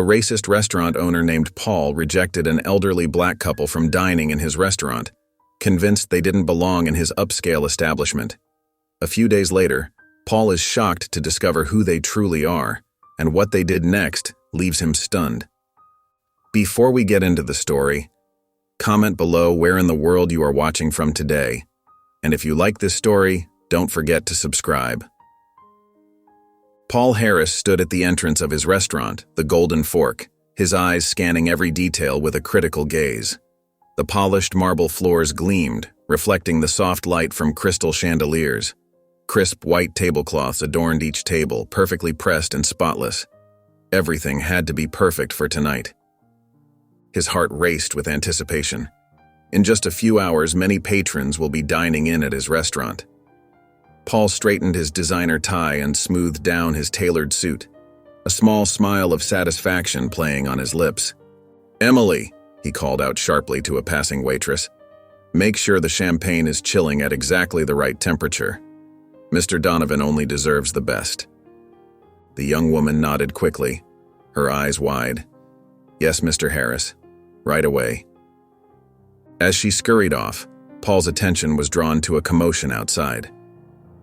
racist restaurant owner named Paul rejected an elderly black couple from dining in his restaurant, convinced they didn't belong in his upscale establishment. A few days later, Paul is shocked to discover who they truly are, and what they did next leaves him stunned. Before we get into the story, comment below where in the world you are watching from today, and if you like this story, don't forget to subscribe. Paul Harris stood at the entrance of his restaurant, the Golden Fork, his eyes scanning every detail with a critical gaze. The polished marble floors gleamed, reflecting the soft light from crystal chandeliers. Crisp white tablecloths adorned each table, perfectly pressed and spotless. Everything had to be perfect for tonight. His heart raced with anticipation. In just a few hours, many patrons will be dining in at his restaurant. Paul straightened his designer tie and smoothed down his tailored suit, a small smile of satisfaction playing on his lips. "Emily," he called out sharply to a passing waitress, "make sure the champagne is chilling at exactly the right temperature. Mr. Donovan only deserves the best." The young woman nodded quickly, her eyes wide. "Yes, Mr. Harris. Right away." As she scurried off, Paul's attention was drawn to a commotion outside.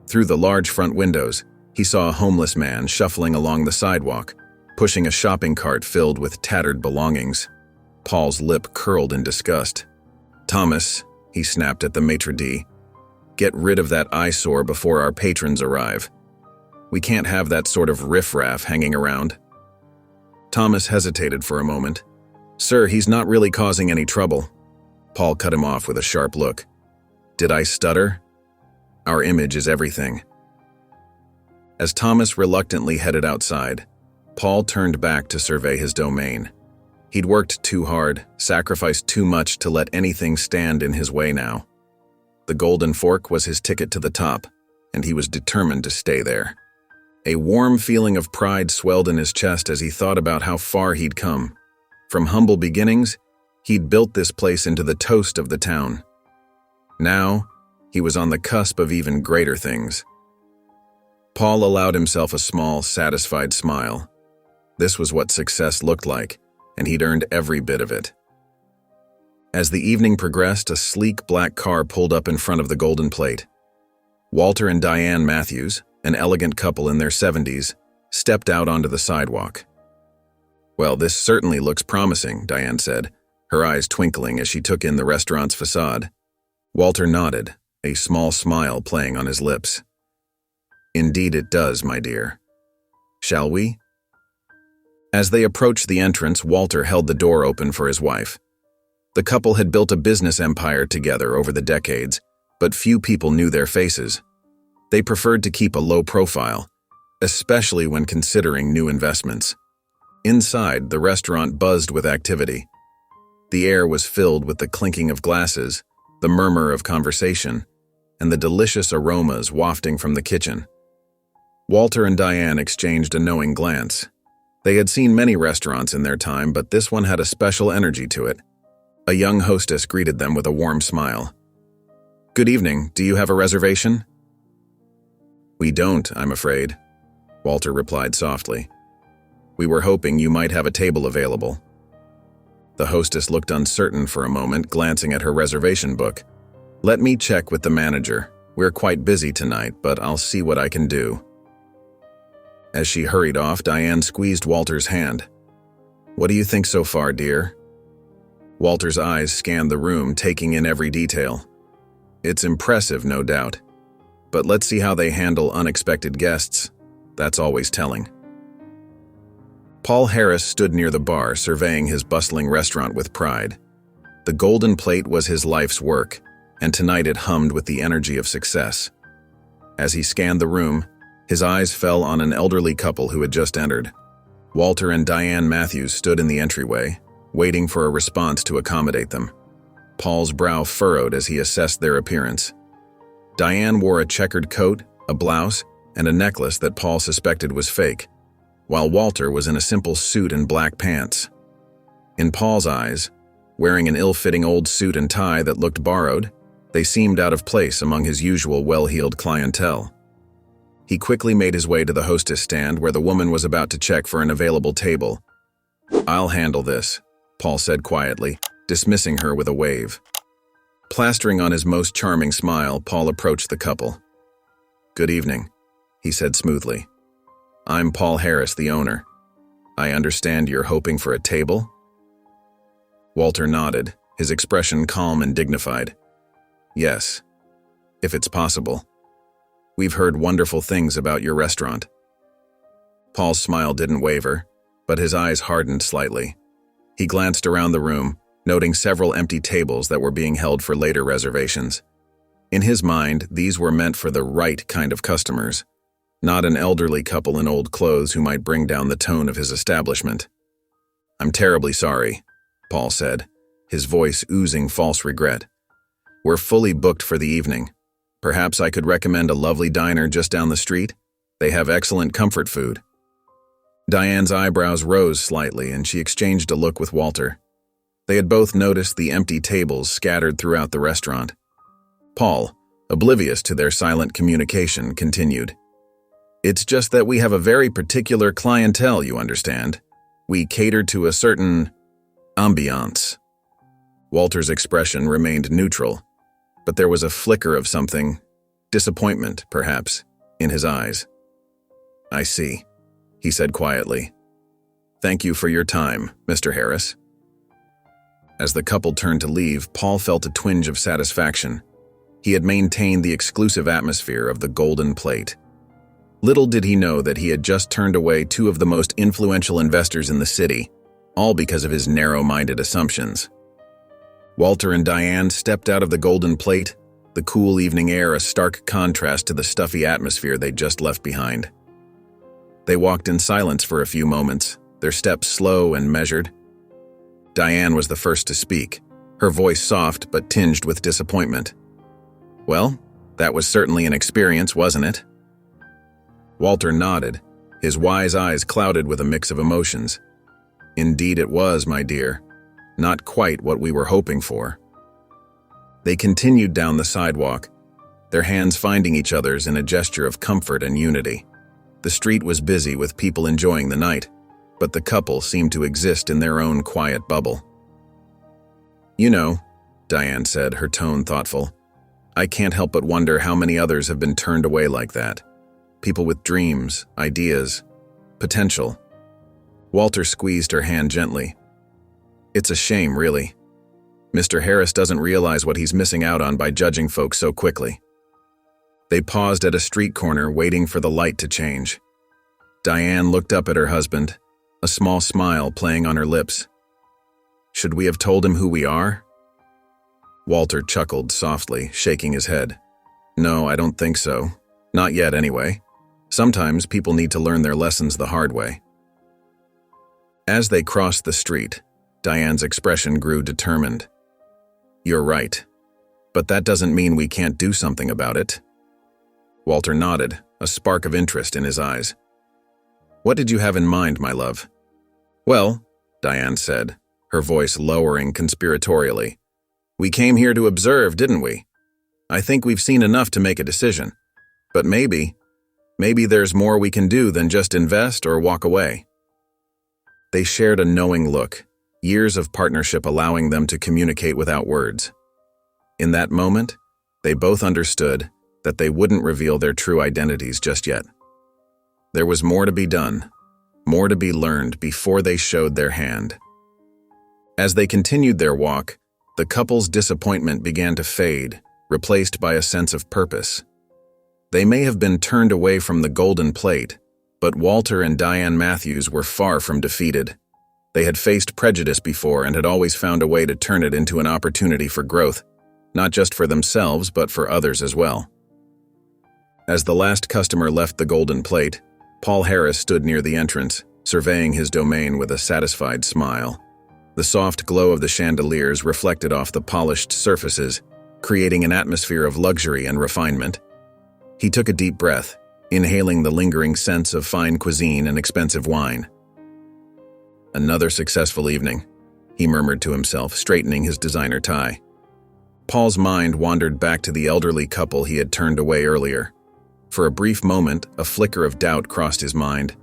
Through the large front windows, he saw a homeless man shuffling along the sidewalk, pushing a shopping cart filled with tattered belongings. Paul's lip curled in disgust. "Thomas," he snapped at the maitre d', "get rid of that eyesore before our patrons arrive. We can't have that sort of riffraff hanging around." Thomas hesitated for a moment. "Sir, he's not really causing any trouble." Paul cut him off with a sharp look. "Did I stutter? Our image is everything." As Thomas reluctantly headed outside, Paul turned back to survey his domain. He'd worked too hard, sacrificed too much to let anything stand in his way now. The Golden Fork was his ticket to the top, and he was determined to stay there. A warm feeling of pride swelled in his chest as he thought about how far he'd come. From humble beginnings, he'd built this place into the toast of the town. Now, he was on the cusp of even greater things. Paul allowed himself a small, satisfied smile. This was what success looked like, and he'd earned every bit of it. As the evening progressed, a sleek black car pulled up in front of the Golden Plate. Walter and Diane Matthews, an elegant couple in their 70s, stepped out onto the sidewalk. "Well, this certainly looks promising," Diane said, her eyes twinkling as she took in the restaurant's facade. Walter nodded, a small smile playing on his lips. "Indeed it does, my dear. Shall we?" As they approached the entrance, Walter held the door open for his wife. The couple had built a business empire together over the decades, but few people knew their faces. They preferred to keep a low profile, especially when considering new investments. Inside, the restaurant buzzed with activity. The air was filled with the clinking of glasses, the murmur of conversation, and the delicious aromas wafting from the kitchen. Walter and Diane exchanged a knowing glance. They had seen many restaurants in their time, but this one had a special energy to it. A young hostess greeted them with a warm smile. "Good evening. Do you have a reservation?" "We don't, I'm afraid," Walter replied softly. "We were hoping you might have a table available." The hostess looked uncertain for a moment, glancing at her reservation book. "Let me check with the manager. We're quite busy tonight, but I'll see what I can do." As she hurried off, Diane squeezed Walter's hand. "What do you think so far, dear?" Walter's eyes scanned the room, taking in every detail. "It's impressive, no doubt. But let's see how they handle unexpected guests. That's always telling." Paul Harris stood near the bar, surveying his bustling restaurant with pride. The Golden Plate was his life's work, and tonight it hummed with the energy of success. As he scanned the room, his eyes fell on an elderly couple who had just entered. Walter and Diane Matthews stood in the entryway, waiting for a response to accommodate them. Paul's brow furrowed as he assessed their appearance. Diane wore a checkered coat, a blouse, and a necklace that Paul suspected was fake, while Walter was in a simple suit and black pants. In Paul's eyes, wearing an ill-fitting old suit and tie that looked borrowed, they seemed out of place among his usual well-heeled clientele. He quickly made his way to the hostess stand where the woman was about to check for an available table. "I'll handle this," Paul said quietly, dismissing her with a wave. Plastering on his most charming smile, Paul approached the couple. "Good evening," he said smoothly. "I'm Paul Harris, the owner. I understand you're hoping for a table?" Walter nodded, his expression calm and dignified. "Yes, if it's possible. We've heard wonderful things about your restaurant." Paul's smile didn't waver, but his eyes hardened slightly. He glanced around the room, noting several empty tables that were being held for later reservations. In his mind, these were meant for the right kind of customers, not an elderly couple in old clothes who might bring down the tone of his establishment. "I'm terribly sorry," Paul said, his voice oozing false regret. "We're fully booked for the evening. Perhaps I could recommend a lovely diner just down the street. They have excellent comfort food." Diane's eyebrows rose slightly, and she exchanged a look with Walter. They had both noticed the empty tables scattered throughout the restaurant. Paul, oblivious to their silent communication, continued. "It's just that we have a very particular clientele, you understand. We cater to a certain ambiance." Walter's expression remained neutral, but there was a flicker of something, disappointment, perhaps, in his eyes. "I see," he said quietly. "Thank you for your time, Mr. Harris." As the couple turned to leave, Paul felt a twinge of satisfaction. He had maintained the exclusive atmosphere of the Golden Plate. Little did he know that he had just turned away two of the most influential investors in the city, all because of his narrow-minded assumptions. Walter and Diane stepped out of the Golden Plate, the cool evening air a stark contrast to the stuffy atmosphere they'd just left behind. They walked in silence for a few moments, their steps slow and measured. Diane was the first to speak, her voice soft but tinged with disappointment. "Well, that was certainly an experience, wasn't it?" Walter nodded, his wise eyes clouded with a mix of emotions. "Indeed it was, my dear. Not quite what we were hoping for." They continued down the sidewalk, their hands finding each other's in a gesture of comfort and unity. The street was busy with people enjoying the night, but the couple seemed to exist in their own quiet bubble. "You know," Diane said, her tone thoughtful, "I can't help but wonder how many others have been turned away like that. People with dreams, ideas, potential." Walter squeezed her hand gently. "It's a shame, really. Mr. Harris doesn't realize what he's missing out on by judging folks so quickly." They paused at a street corner, waiting for the light to change. Diane looked up at her husband, a small smile playing on her lips. "Should we have told him who we are?" Walter chuckled softly, shaking his head. "No, I don't think so. Not yet, anyway. Sometimes people need to learn their lessons the hard way." As they crossed the street, Diane's expression grew determined. "You're right. But that doesn't mean we can't do something about it." Walter nodded, a spark of interest in his eyes. "What did you have in mind, my love?" "Well," Diane said, her voice lowering conspiratorially, "we came here to observe, didn't we? I think we've seen enough to make a decision. But maybe there's more we can do than just invest or walk away." They shared a knowing look, years of partnership allowing them to communicate without words. In that moment, they both understood that they wouldn't reveal their true identities just yet. There was more to be done, more to be learned before they showed their hand. As they continued their walk, the couple's disappointment began to fade, replaced by a sense of purpose. They may have been turned away from the Golden Plate, but Walter and Diane Matthews were far from defeated. They had faced prejudice before and had always found a way to turn it into an opportunity for growth, not just for themselves but for others as well. As the last customer left the Golden Plate, Paul Harris stood near the entrance, surveying his domain with a satisfied smile. The soft glow of the chandeliers reflected off the polished surfaces, creating an atmosphere of luxury and refinement. He took a deep breath, inhaling the lingering scents of fine cuisine and expensive wine. "Another successful evening," he murmured to himself, straightening his designer tie. Paul's mind wandered back to the elderly couple he had turned away earlier. For a brief moment, a flicker of doubt crossed his mind,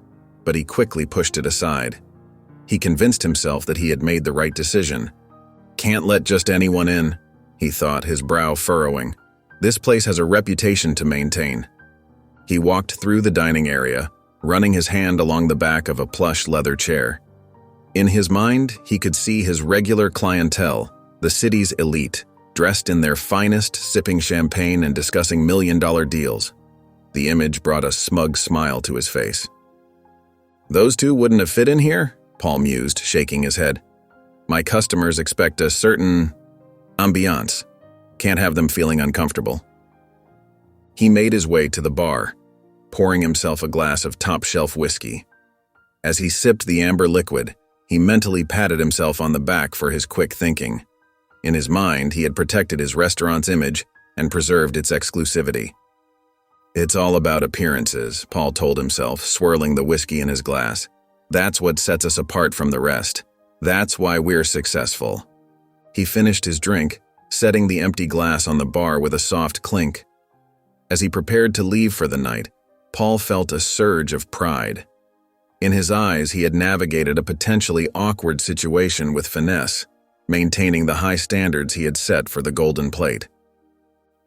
but he quickly pushed it aside. He convinced himself that he had made the right decision. Can't let just anyone in, he thought, his brow furrowing. This place has a reputation to maintain. He walked through the dining area, running his hand along the back of a plush leather chair. In his mind, he could see his regular clientele, the city's elite, dressed in their finest, sipping champagne and discussing million-dollar deals. The image brought a smug smile to his face. Those two wouldn't have fit in here? Paul mused, shaking his head. My customers expect a certain ambiance. Can't have them feeling uncomfortable. He made his way to the bar, pouring himself a glass of top-shelf whiskey. As he sipped the amber liquid, he mentally patted himself on the back for his quick thinking. In his mind, he had protected his restaurant's image and preserved its exclusivity. It's all about appearances, Paul told himself, swirling the whiskey in his glass. That's what sets us apart from the rest. That's why we're successful. He finished his drink, setting the empty glass on the bar with a soft clink. As he prepared to leave for the night, Paul felt a surge of pride. In his eyes, he had navigated a potentially awkward situation with finesse, maintaining the high standards he had set for the Golden Plate.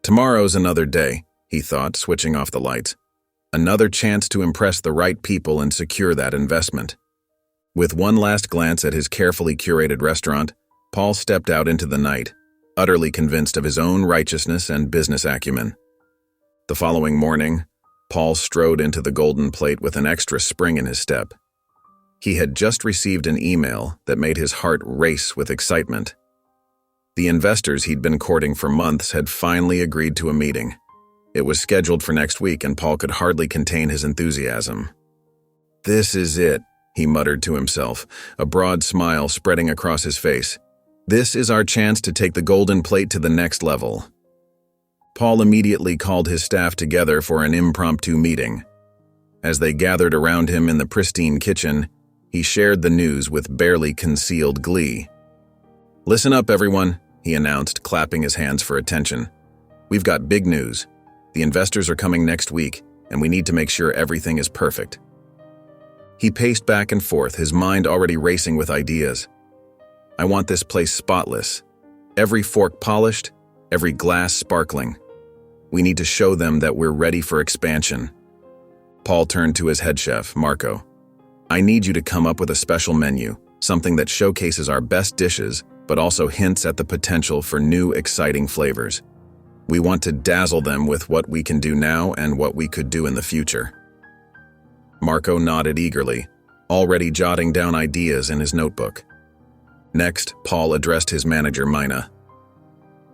Tomorrow's another day, he thought, switching off the lights. Another chance to impress the right people and secure that investment. With one last glance at his carefully curated restaurant, Paul stepped out into the night, utterly convinced of his own righteousness and business acumen. The following morning, Paul strode into the Golden Plate with an extra spring in his step. He had just received an email that made his heart race with excitement. The investors he'd been courting for months had finally agreed to a meeting. It was scheduled for next week, and Paul could hardly contain his enthusiasm. This is it, he muttered to himself, a broad smile spreading across his face. This is our chance to take the Golden Plate to the next level. Paul immediately called his staff together for an impromptu meeting. As they gathered around him in the pristine kitchen, he shared the news with barely concealed glee. Listen up, everyone, he announced, clapping his hands for attention. We've got big news. The investors are coming next week, and we need to make sure everything is perfect. He paced back and forth, his mind already racing with ideas. I want this place spotless. Every fork polished, every glass sparkling. We need to show them that we're ready for expansion. Paul turned to his head chef, Marco. I need you to come up with a special menu, something that showcases our best dishes, but also hints at the potential for new, exciting flavors. We want to dazzle them with what we can do now and what we could do in the future. Marco nodded eagerly, already jotting down ideas in his notebook. Next, Paul addressed his manager, Mina.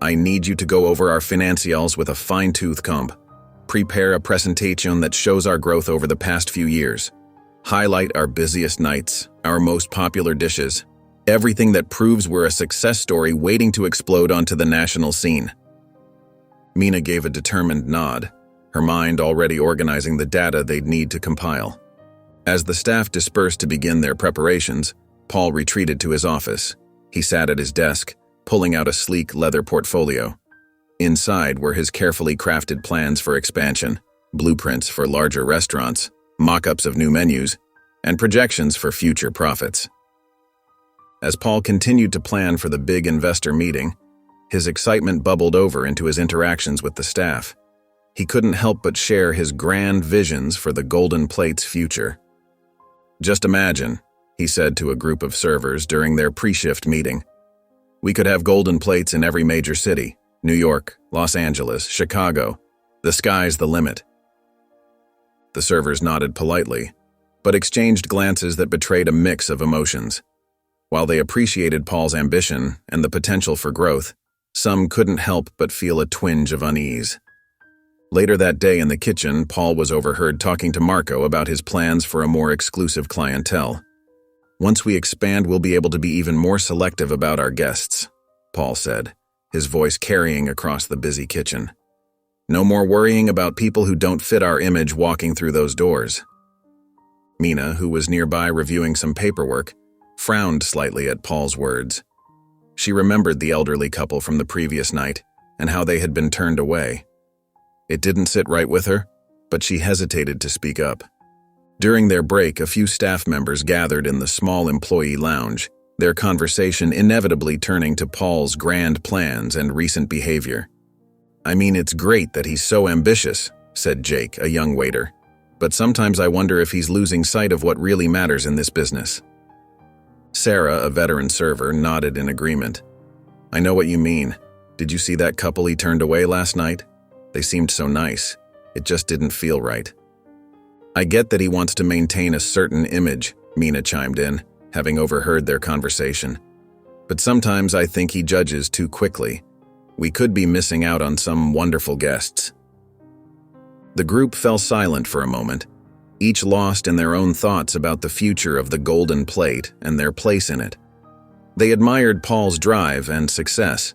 I need you to go over our financials with a fine-tooth comb. Prepare a presentation that shows our growth over the past few years. Highlight our busiest nights, our most popular dishes, everything that proves we're a success story waiting to explode onto the national scene. Mina gave a determined nod, her mind already organizing the data they'd need to compile. As the staff dispersed to begin their preparations, Paul retreated to his office. He sat at his desk, pulling out a sleek leather portfolio. Inside were his carefully crafted plans for expansion, blueprints for larger restaurants, mock-ups of new menus, and projections for future profits. As Paul continued to plan for the big investor meeting, his excitement bubbled over into his interactions with the staff. He couldn't help but share his grand visions for the Golden Plate's future. Just imagine, he said to a group of servers during their pre-shift meeting. We could have Golden Plates in every major city, New York, Los Angeles, Chicago. The sky's the limit. The servers nodded politely, but exchanged glances that betrayed a mix of emotions. While they appreciated Paul's ambition and the potential for growth, some couldn't help but feel a twinge of unease. Later that day in the kitchen, Paul was overheard talking to Marco about his plans for a more exclusive clientele. Once we expand, we'll be able to be even more selective about our guests, Paul said, his voice carrying across the busy kitchen. No more worrying about people who don't fit our image walking through those doors. Mina, who was nearby reviewing some paperwork, frowned slightly at Paul's words. She remembered the elderly couple from the previous night and how they had been turned away. It didn't sit right with her, but she hesitated to speak up. During their break, a few staff members gathered in the small employee lounge, their conversation inevitably turning to Paul's grand plans and recent behavior. "I mean, it's great that he's so ambitious," said Jake, a young waiter. "But sometimes I wonder if he's losing sight of what really matters in this business." Sarah, a veteran server, nodded in agreement. "I know what you mean. Did you see that couple he turned away last night? They seemed so nice. It just didn't feel right." "I get that he wants to maintain a certain image," Mina chimed in, having overheard their conversation. "But sometimes I think he judges too quickly. We could be missing out on some wonderful guests." The group fell silent for a moment, each lost in their own thoughts about the future of the golden plate and their place in it. They admired Paul's drive and success,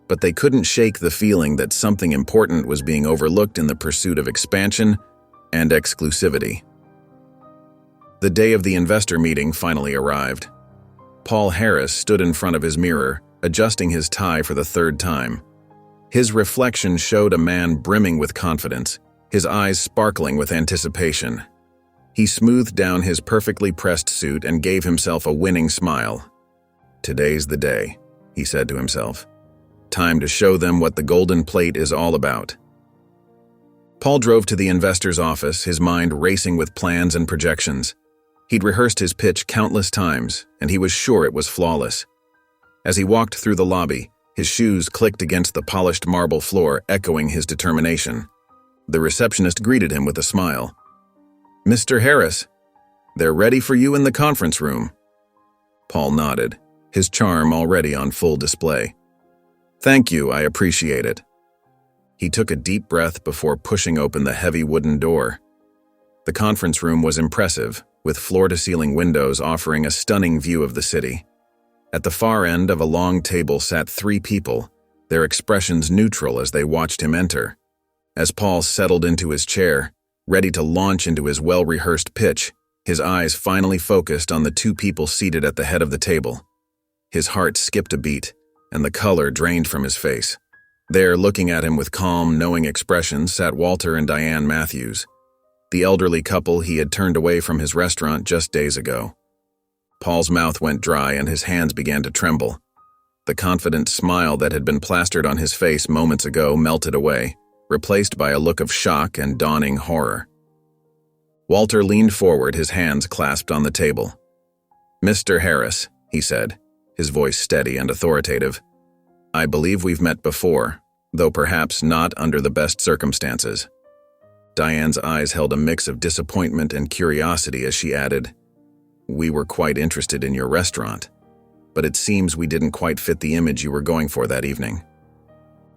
but they couldn't shake the feeling that something important was being overlooked in the pursuit of expansion and exclusivity. The day of the investor meeting finally arrived. Paul Harris stood in front of his mirror, adjusting his tie for the third time. His reflection showed a man brimming with confidence, his eyes sparkling with anticipation. He smoothed down his perfectly pressed suit and gave himself a winning smile. "Today's the day," he said to himself. "Time to show them what the golden plate is all about." Paul drove to the investor's office, his mind racing with plans and projections. He'd rehearsed his pitch countless times, and he was sure it was flawless. As he walked through the lobby, his shoes clicked against the polished marble floor, echoing his determination. The receptionist greeted him with a smile. "Mr. Harris, they're ready for you in the conference room." Paul nodded, his charm already on full display. "Thank you, I appreciate it." He took a deep breath before pushing open the heavy wooden door. The conference room was impressive, with floor-to-ceiling windows offering a stunning view of the city. At the far end of a long table sat 3 people, their expressions neutral as they watched him enter. As Paul settled into his chair, ready to launch into his well-rehearsed pitch, his eyes finally focused on the 2 people seated at the head of the table. His heart skipped a beat, and the color drained from his face. There, looking at him with calm, knowing expressions, sat Walter and Diane Matthews, the elderly couple he had turned away from his restaurant just days ago. Paul's mouth went dry and his hands began to tremble. The confident smile that had been plastered on his face moments ago melted away, replaced by a look of shock and dawning horror. Walter leaned forward, his hands clasped on the table. "Mr. Harris," he said, his voice steady and authoritative, "I believe we've met before, though perhaps not under the best circumstances." Diane's eyes held a mix of disappointment and curiosity as she added, "We were quite interested in your restaurant, but it seems we didn't quite fit the image you were going for that evening."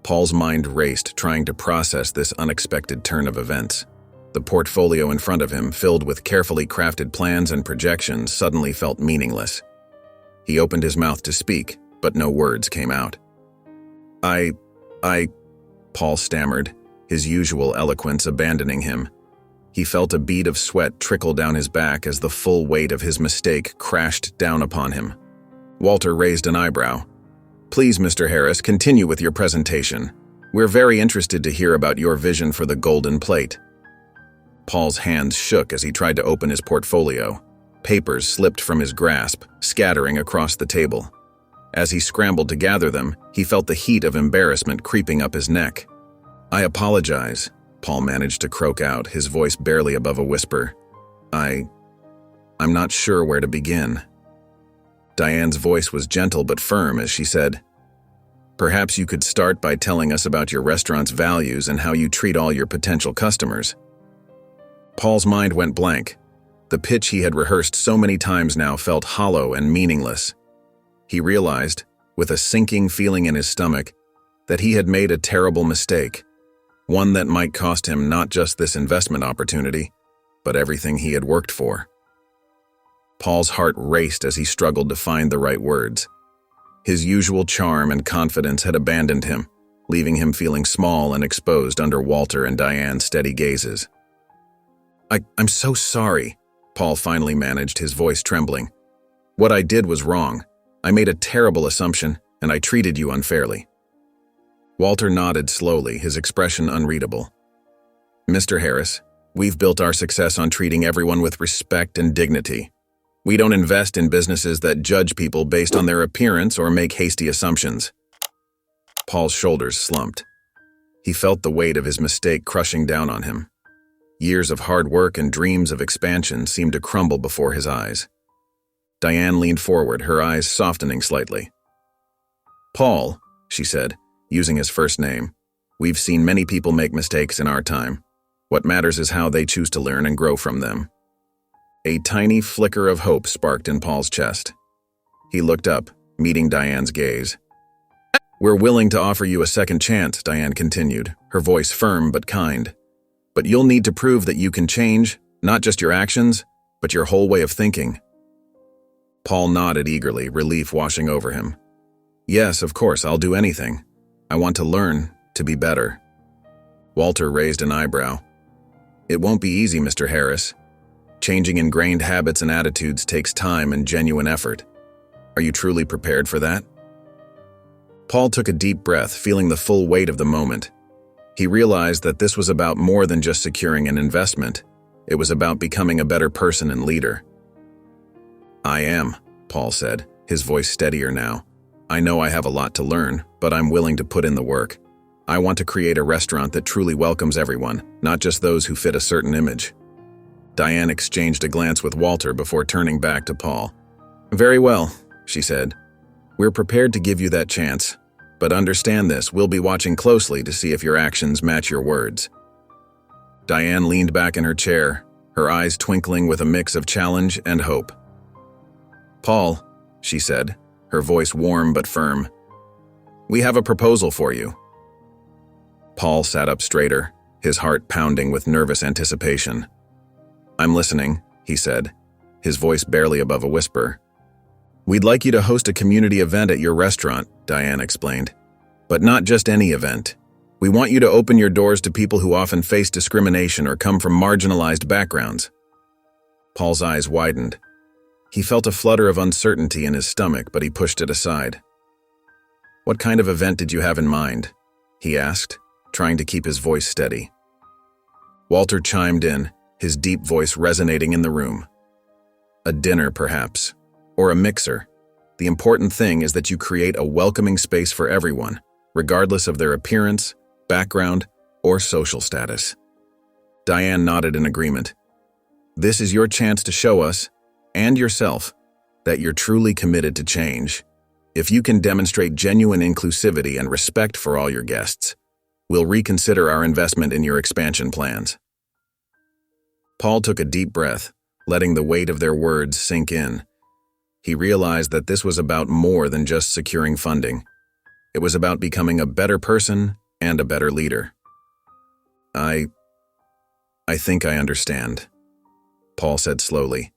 Paul's mind raced, trying to process this unexpected turn of events. The portfolio in front of him, filled with carefully crafted plans and projections, suddenly felt meaningless. He opened his mouth to speak, but no words came out. I, Paul stammered, his usual eloquence abandoning him. He felt a bead of sweat trickle down his back as the full weight of his mistake crashed down upon him. Walter raised an eyebrow. "Please, Mr. Harris, continue with your presentation. We're very interested to hear about your vision for the golden plate." Paul's hands shook as he tried to open his portfolio. Papers slipped from his grasp, scattering across the table. As he scrambled to gather them, he felt the heat of embarrassment creeping up his neck. "I apologize," Paul managed to croak out, his voice barely above a whisper. I'm not sure where to begin." Diane's voice was gentle but firm as she said, "Perhaps you could start by telling us about your restaurant's values and how you treat all your potential customers." Paul's mind went blank. The pitch he had rehearsed so many times now felt hollow and meaningless. He realized, with a sinking feeling in his stomach, that he had made a terrible mistake, one that might cost him not just this investment opportunity, but everything he had worked for. Paul's heart raced as he struggled to find the right words. His usual charm and confidence had abandoned him, leaving him feeling small and exposed under Walter and Diane's steady gazes. I'm so sorry," Paul finally managed, his voice trembling. "What I did was wrong. I made a terrible assumption, and I treated you unfairly." Walter nodded slowly, his expression unreadable. "Mr. Harris, We've built our success on treating everyone with respect and dignity. We don't invest in businesses that judge people based on their appearance or make hasty assumptions." Paul's shoulders slumped. He felt the weight of his mistake crushing down on him. Years of hard work and dreams of expansion seemed to crumble before his eyes. Diane leaned forward, her eyes softening slightly. "Paul," she said, using his first name, "we've seen many people make mistakes in our time. What matters is how they choose to learn and grow from them." A tiny flicker of hope sparked in Paul's chest. He looked up, meeting Diane's gaze. "We're willing to offer you a second chance," Diane continued, her voice firm but kind. "But you'll need to prove that you can change, not just your actions, but your whole way of thinking." Paul nodded eagerly, relief washing over him. "Yes, of course, I'll do anything. I want to learn, to be better." Walter raised an eyebrow. "It won't be easy, Mr. Harris. Changing ingrained habits and attitudes takes time and genuine effort. Are you truly prepared for that?" Paul took a deep breath, feeling the full weight of the moment. He realized that this was about more than just securing an investment. It was about becoming a better person and leader. "I am," Paul said, his voice steadier now. "I know I have a lot to learn, but I'm willing to put in the work. I want to create a restaurant that truly welcomes everyone, not just those who fit a certain image." Diane exchanged a glance with Walter before turning back to Paul. "Very well," she said. "We're prepared to give you that chance. But understand this, we'll be watching closely to see if your actions match your words." Diane leaned back in her chair, her eyes twinkling with a mix of challenge and hope. "Paul," she said, her voice warm but firm, "we have a proposal for you." Paul sat up straighter, his heart pounding with nervous anticipation. "I'm listening," he said, his voice barely above a whisper. "We'd like you to host a community event at your restaurant," Diane explained. "But not just any event. We want you to open your doors to people who often face discrimination or come from marginalized backgrounds." Paul's eyes widened. He felt a flutter of uncertainty in his stomach, but he pushed it aside. "What kind of event did you have in mind?" he asked, trying to keep his voice steady. Walter chimed in, his deep voice resonating in the room. "A dinner, perhaps, or a mixer. The important thing is that you create a welcoming space for everyone, regardless of their appearance, background, or social status." Diane nodded in agreement. "This is your chance to show us, and yourself, that you're truly committed to change. If you can demonstrate genuine inclusivity and respect for all your guests, we'll reconsider our investment in your expansion plans." Paul took a deep breath, letting the weight of their words sink in. He realized that this was about more than just securing funding. It was about becoming a better person and a better leader. I think I understand," Paul said slowly.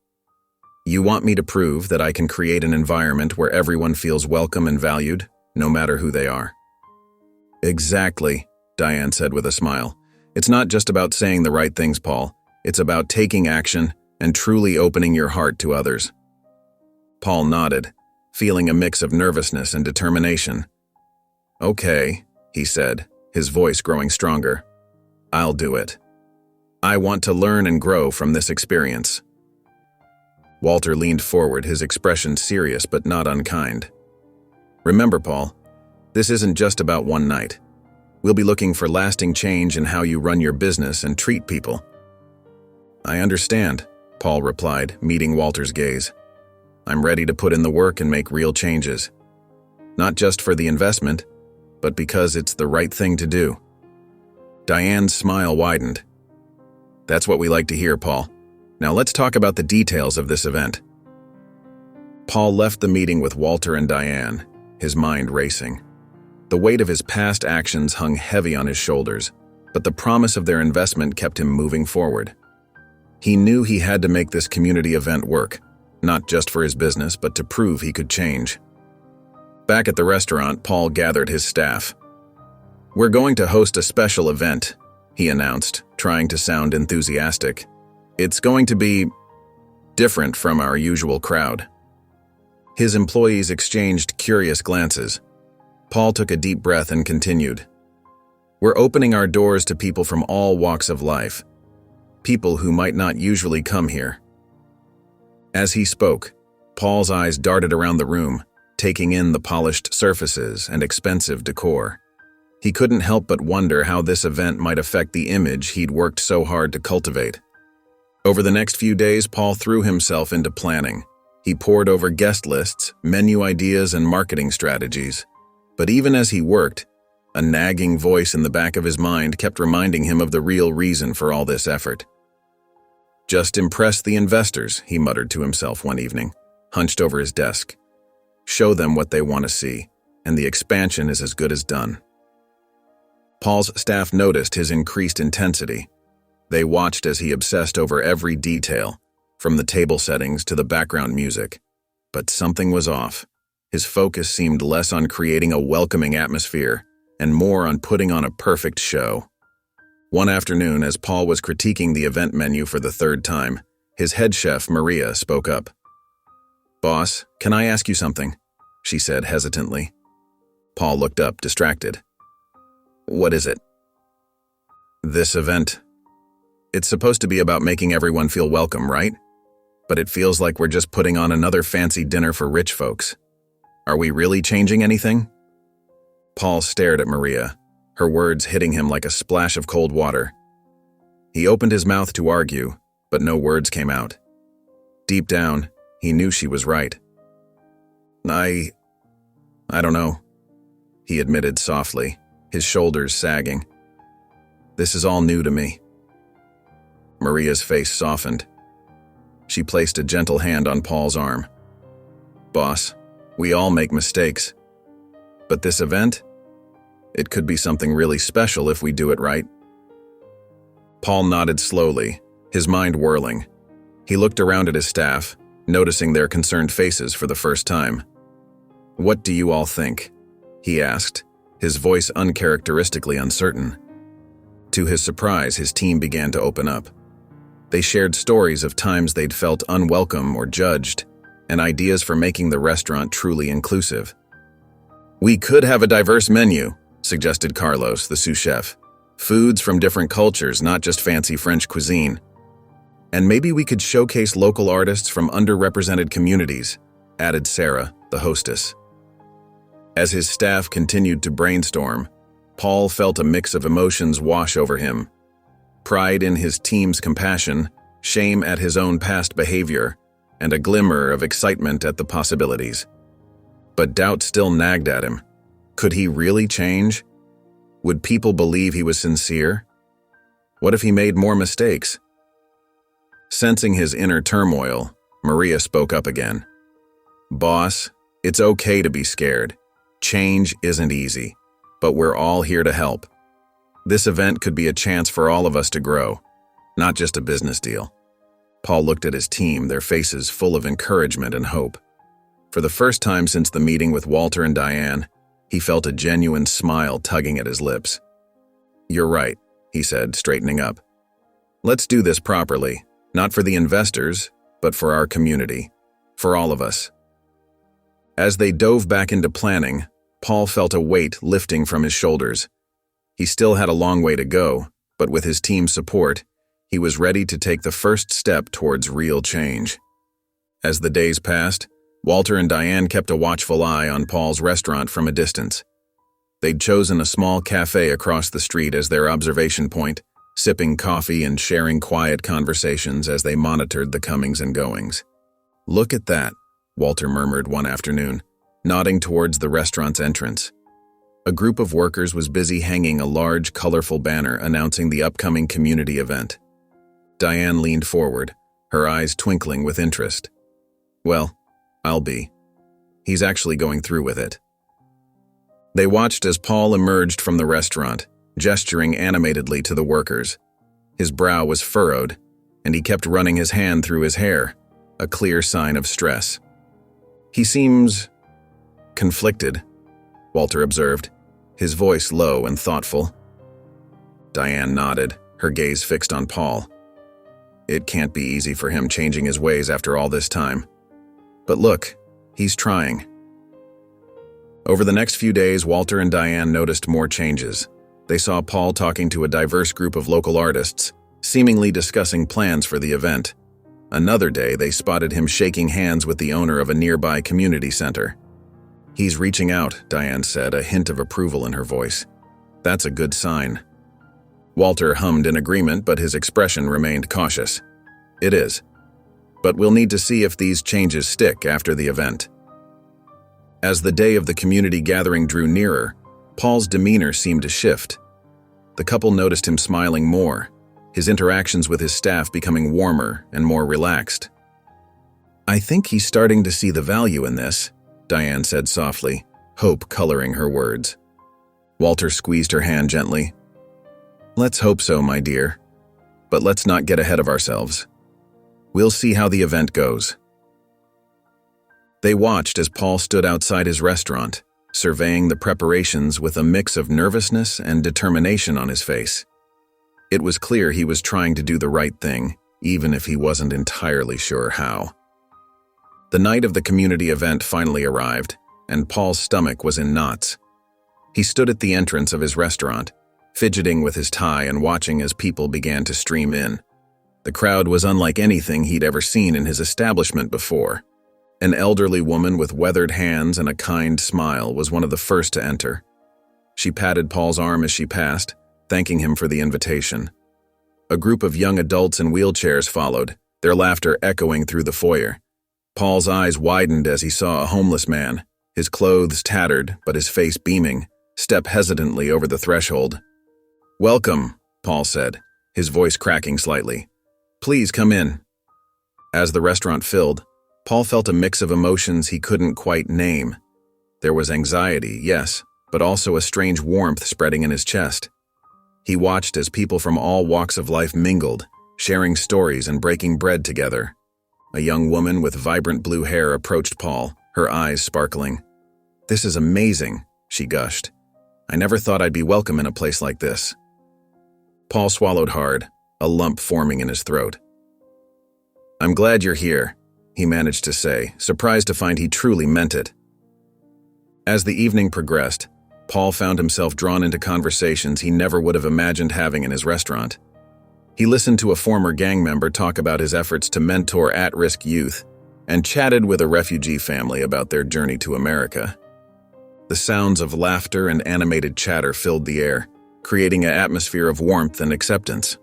"You want me to prove that I can create an environment where everyone feels welcome and valued, no matter who they are." "Exactly," Diane said with a smile. "It's not just about saying the right things, Paul. It's about taking action and truly opening your heart to others." Paul nodded, feeling a mix of nervousness and determination. "Okay," he said, his voice growing stronger. "I'll do it. I want to learn and grow from this experience." Walter leaned forward, his expression serious but not unkind. "Remember, Paul, this isn't just about one night. We'll be looking for lasting change in how you run your business and treat people." "I understand," Paul replied, meeting Walter's gaze. "I'm ready to put in the work and make real changes. Not just for the investment, but because it's the right thing to do." Diane's smile widened. "That's what we like to hear, Paul. Now let's talk about the details of this event." Paul left the meeting with Walter and Diane, his mind racing. The weight of his past actions hung heavy on his shoulders, but the promise of their investment kept him moving forward. He knew he had to make this community event work, not just for his business, but to prove he could change. Back at the restaurant, Paul gathered his staff. "We're going to host a special event," he announced, trying to sound enthusiastic. "It's going to be different from our usual crowd." His employees exchanged curious glances. Paul took a deep breath and continued. "We're opening our doors to people from all walks of life. people who might not usually come here. As he spoke, Paul's eyes darted around the room, taking in the polished surfaces and expensive decor. He couldn't help but wonder how this event might affect the image he'd worked so hard to cultivate. Over the next few days, Paul threw himself into planning. He pored over guest lists, menu ideas, and marketing strategies. But even as he worked, a nagging voice in the back of his mind kept reminding him of the real reason for all this effort. "Just impress the investors," he muttered to himself one evening, hunched over his desk. "Show them what they want to see, and the expansion is as good as done." Paul's staff noticed his increased intensity. They watched as he obsessed over every detail, from the table settings to the background music. But something was off. His focus seemed less on creating a welcoming atmosphere and more on putting on a perfect show. One afternoon, as Paul was critiquing the event menu for the third time, his head chef, Maria, spoke up. "Boss, can I ask you something?" she said hesitantly. Paul looked up, distracted. "What is it?" "This event. It's supposed to be about making everyone feel welcome, right? But it feels like we're just putting on another fancy dinner for rich folks. Are we really changing anything?" Paul stared at Maria, her words hitting him like a splash of cold water. He opened his mouth to argue, but no words came out. Deep down, he knew she was right. I don't know," he admitted softly, his shoulders sagging. "This is all new to me." Maria's face softened. She placed a gentle hand on Paul's arm. "Boss, we all make mistakes. But this event? It could be something really special if we do it right." Paul nodded slowly, his mind whirling. He looked around at his staff, noticing their concerned faces for the first time. "What do you all think?" he asked, his voice uncharacteristically uncertain. To his surprise, his team began to open up. They shared stories of times they'd felt unwelcome or judged, and ideas for making the restaurant truly inclusive. "We could have a diverse menu," suggested Carlos, the sous chef. "Foods from different cultures, not just fancy French cuisine. And maybe we could showcase local artists from underrepresented communities," added Sarah, the hostess. As his staff continued to brainstorm, Paul felt a mix of emotions wash over him. Pride in his team's compassion, shame at his own past behavior, and a glimmer of excitement at the possibilities. But doubt still nagged at him. Could he really change? Would people believe he was sincere? What if he made more mistakes? Sensing his inner turmoil, Maria spoke up again. "Boss, it's okay to be scared. Change isn't easy, but we're all here to help. This event could be a chance for all of us to grow, not just a business deal." Paul looked at his team, their faces full of encouragement and hope. For the first time since the meeting with Walter and Diane, he felt a genuine smile tugging at his lips. "You're right," he said, straightening up. "Let's do this properly, not for the investors, but for our community, for all of us." As they dove back into planning, Paul felt a weight lifting from his shoulders. He still had a long way to go, but with his team's support, he was ready to take the first step towards real change. As the days passed, Walter and Diane kept a watchful eye on Paul's restaurant from a distance. They'd chosen a small cafe across the street as their observation point, sipping coffee and sharing quiet conversations as they monitored the comings and goings. "Look at that," Walter murmured one afternoon, nodding towards the restaurant's entrance. A group of workers was busy hanging a large, colorful banner announcing the upcoming community event. Diane leaned forward, her eyes twinkling with interest. "Well, I'll be. He's actually going through with it." They watched as Paul emerged from the restaurant, gesturing animatedly to the workers. His brow was furrowed, and he kept running his hand through his hair, a clear sign of stress. "He seems conflicted," Walter observed, his voice low and thoughtful. Diane nodded, her gaze fixed on Paul. It can't be easy for him changing his ways after all this time. But look, he's trying. Over the next few days, Walter and Diane noticed more changes. They saw Paul talking to a diverse group of local artists, seemingly discussing plans for the event. Another day, they spotted him shaking hands with the owner of a nearby community center. "He's reaching out," Diane said, a hint of approval in her voice. "That's a good sign." Walter hummed in agreement, but his expression remained cautious. "It is. But we'll need to see if these changes stick after the event." As the day of the community gathering drew nearer, Paul's demeanor seemed to shift. The couple noticed him smiling more, his interactions with his staff becoming warmer and more relaxed. "I think he's starting to see the value in this," Diane said softly, hope coloring her words. Walter squeezed her hand gently. "Let's hope so, my dear. But let's not get ahead of ourselves. We'll see how the event goes." They watched as Paul stood outside his restaurant, surveying the preparations with a mix of nervousness and determination on his face. It was clear he was trying to do the right thing, even if he wasn't entirely sure how. The night of the community event finally arrived, and Paul's stomach was in knots. He stood at the entrance of his restaurant, fidgeting with his tie and watching as people began to stream in. The crowd was unlike anything he'd ever seen in his establishment before. An elderly woman with weathered hands and a kind smile was one of the first to enter. She patted Paul's arm as she passed, thanking him for the invitation. A group of young adults in wheelchairs followed, their laughter echoing through the foyer. Paul's eyes widened as he saw a homeless man, his clothes tattered but his face beaming, step hesitantly over the threshold. "Welcome," Paul said, his voice cracking slightly. "Please come in." As the restaurant filled, Paul felt a mix of emotions he couldn't quite name. There was anxiety, yes, but also a strange warmth spreading in his chest. He watched as people from all walks of life mingled, sharing stories and breaking bread together. A young woman with vibrant blue hair approached Paul, her eyes sparkling. "This is amazing," she gushed. "I never thought I'd be welcome in a place like this." Paul swallowed hard, a lump forming in his throat. "I'm glad you're here," he managed to say, surprised to find he truly meant it. As the evening progressed, Paul found himself drawn into conversations he never would have imagined having in his restaurant. He listened to a former gang member talk about his efforts to mentor at-risk youth, and chatted with a refugee family about their journey to America. The sounds of laughter and animated chatter filled the air, creating an atmosphere of warmth and acceptance.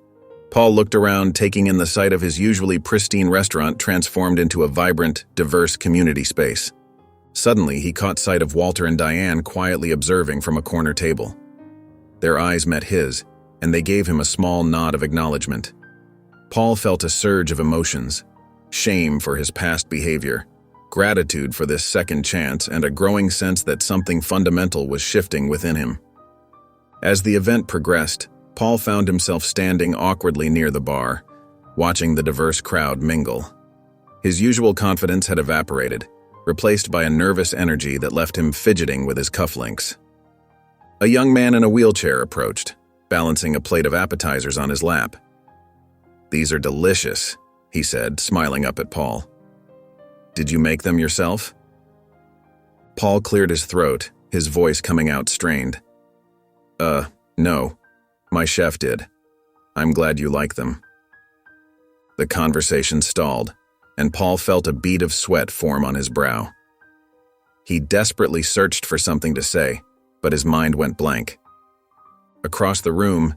Paul looked around, taking in the sight of his usually pristine restaurant transformed into a vibrant, diverse community space. Suddenly, he caught sight of Walter and Diane quietly observing from a corner table. Their eyes met his, and they gave him a small nod of acknowledgement. Paul felt a surge of emotions: shame for his past behavior, gratitude for this second chance, and a growing sense that something fundamental was shifting within him. As the event progressed, Paul found himself standing awkwardly near the bar, watching the diverse crowd mingle. His usual confidence had evaporated, replaced by a nervous energy that left him fidgeting with his cufflinks. A young man in a wheelchair approached, balancing a plate of appetizers on his lap. "These are delicious," he said, smiling up at Paul. "Did you make them yourself?" Paul cleared his throat, his voice coming out strained. No. My chef did. I'm glad you like them." The conversation stalled, and Paul felt a bead of sweat form on his brow. He desperately searched for something to say, but his mind went blank. Across the room,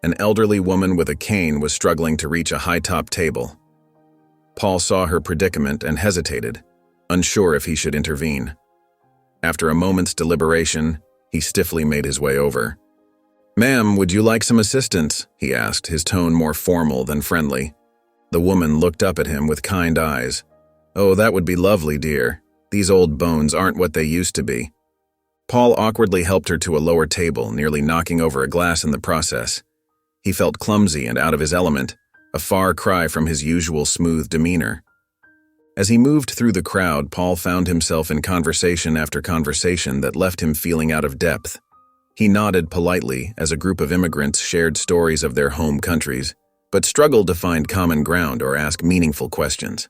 an elderly woman with a cane was struggling to reach a high-top table. Paul saw her predicament and hesitated, unsure if he should intervene. After a moment's deliberation, he stiffly made his way over. "Ma'am, would you like some assistance?" he asked, his tone more formal than friendly. The woman looked up at him with kind eyes. "Oh, that would be lovely, dear. These old bones aren't what they used to be." Paul awkwardly helped her to a lower table, nearly knocking over a glass in the process. He felt clumsy and out of his element, a far cry from his usual smooth demeanor. As he moved through the crowd, Paul found himself in conversation after conversation that left him feeling out of depth. He nodded politely as a group of immigrants shared stories of their home countries, but struggled to find common ground or ask meaningful questions.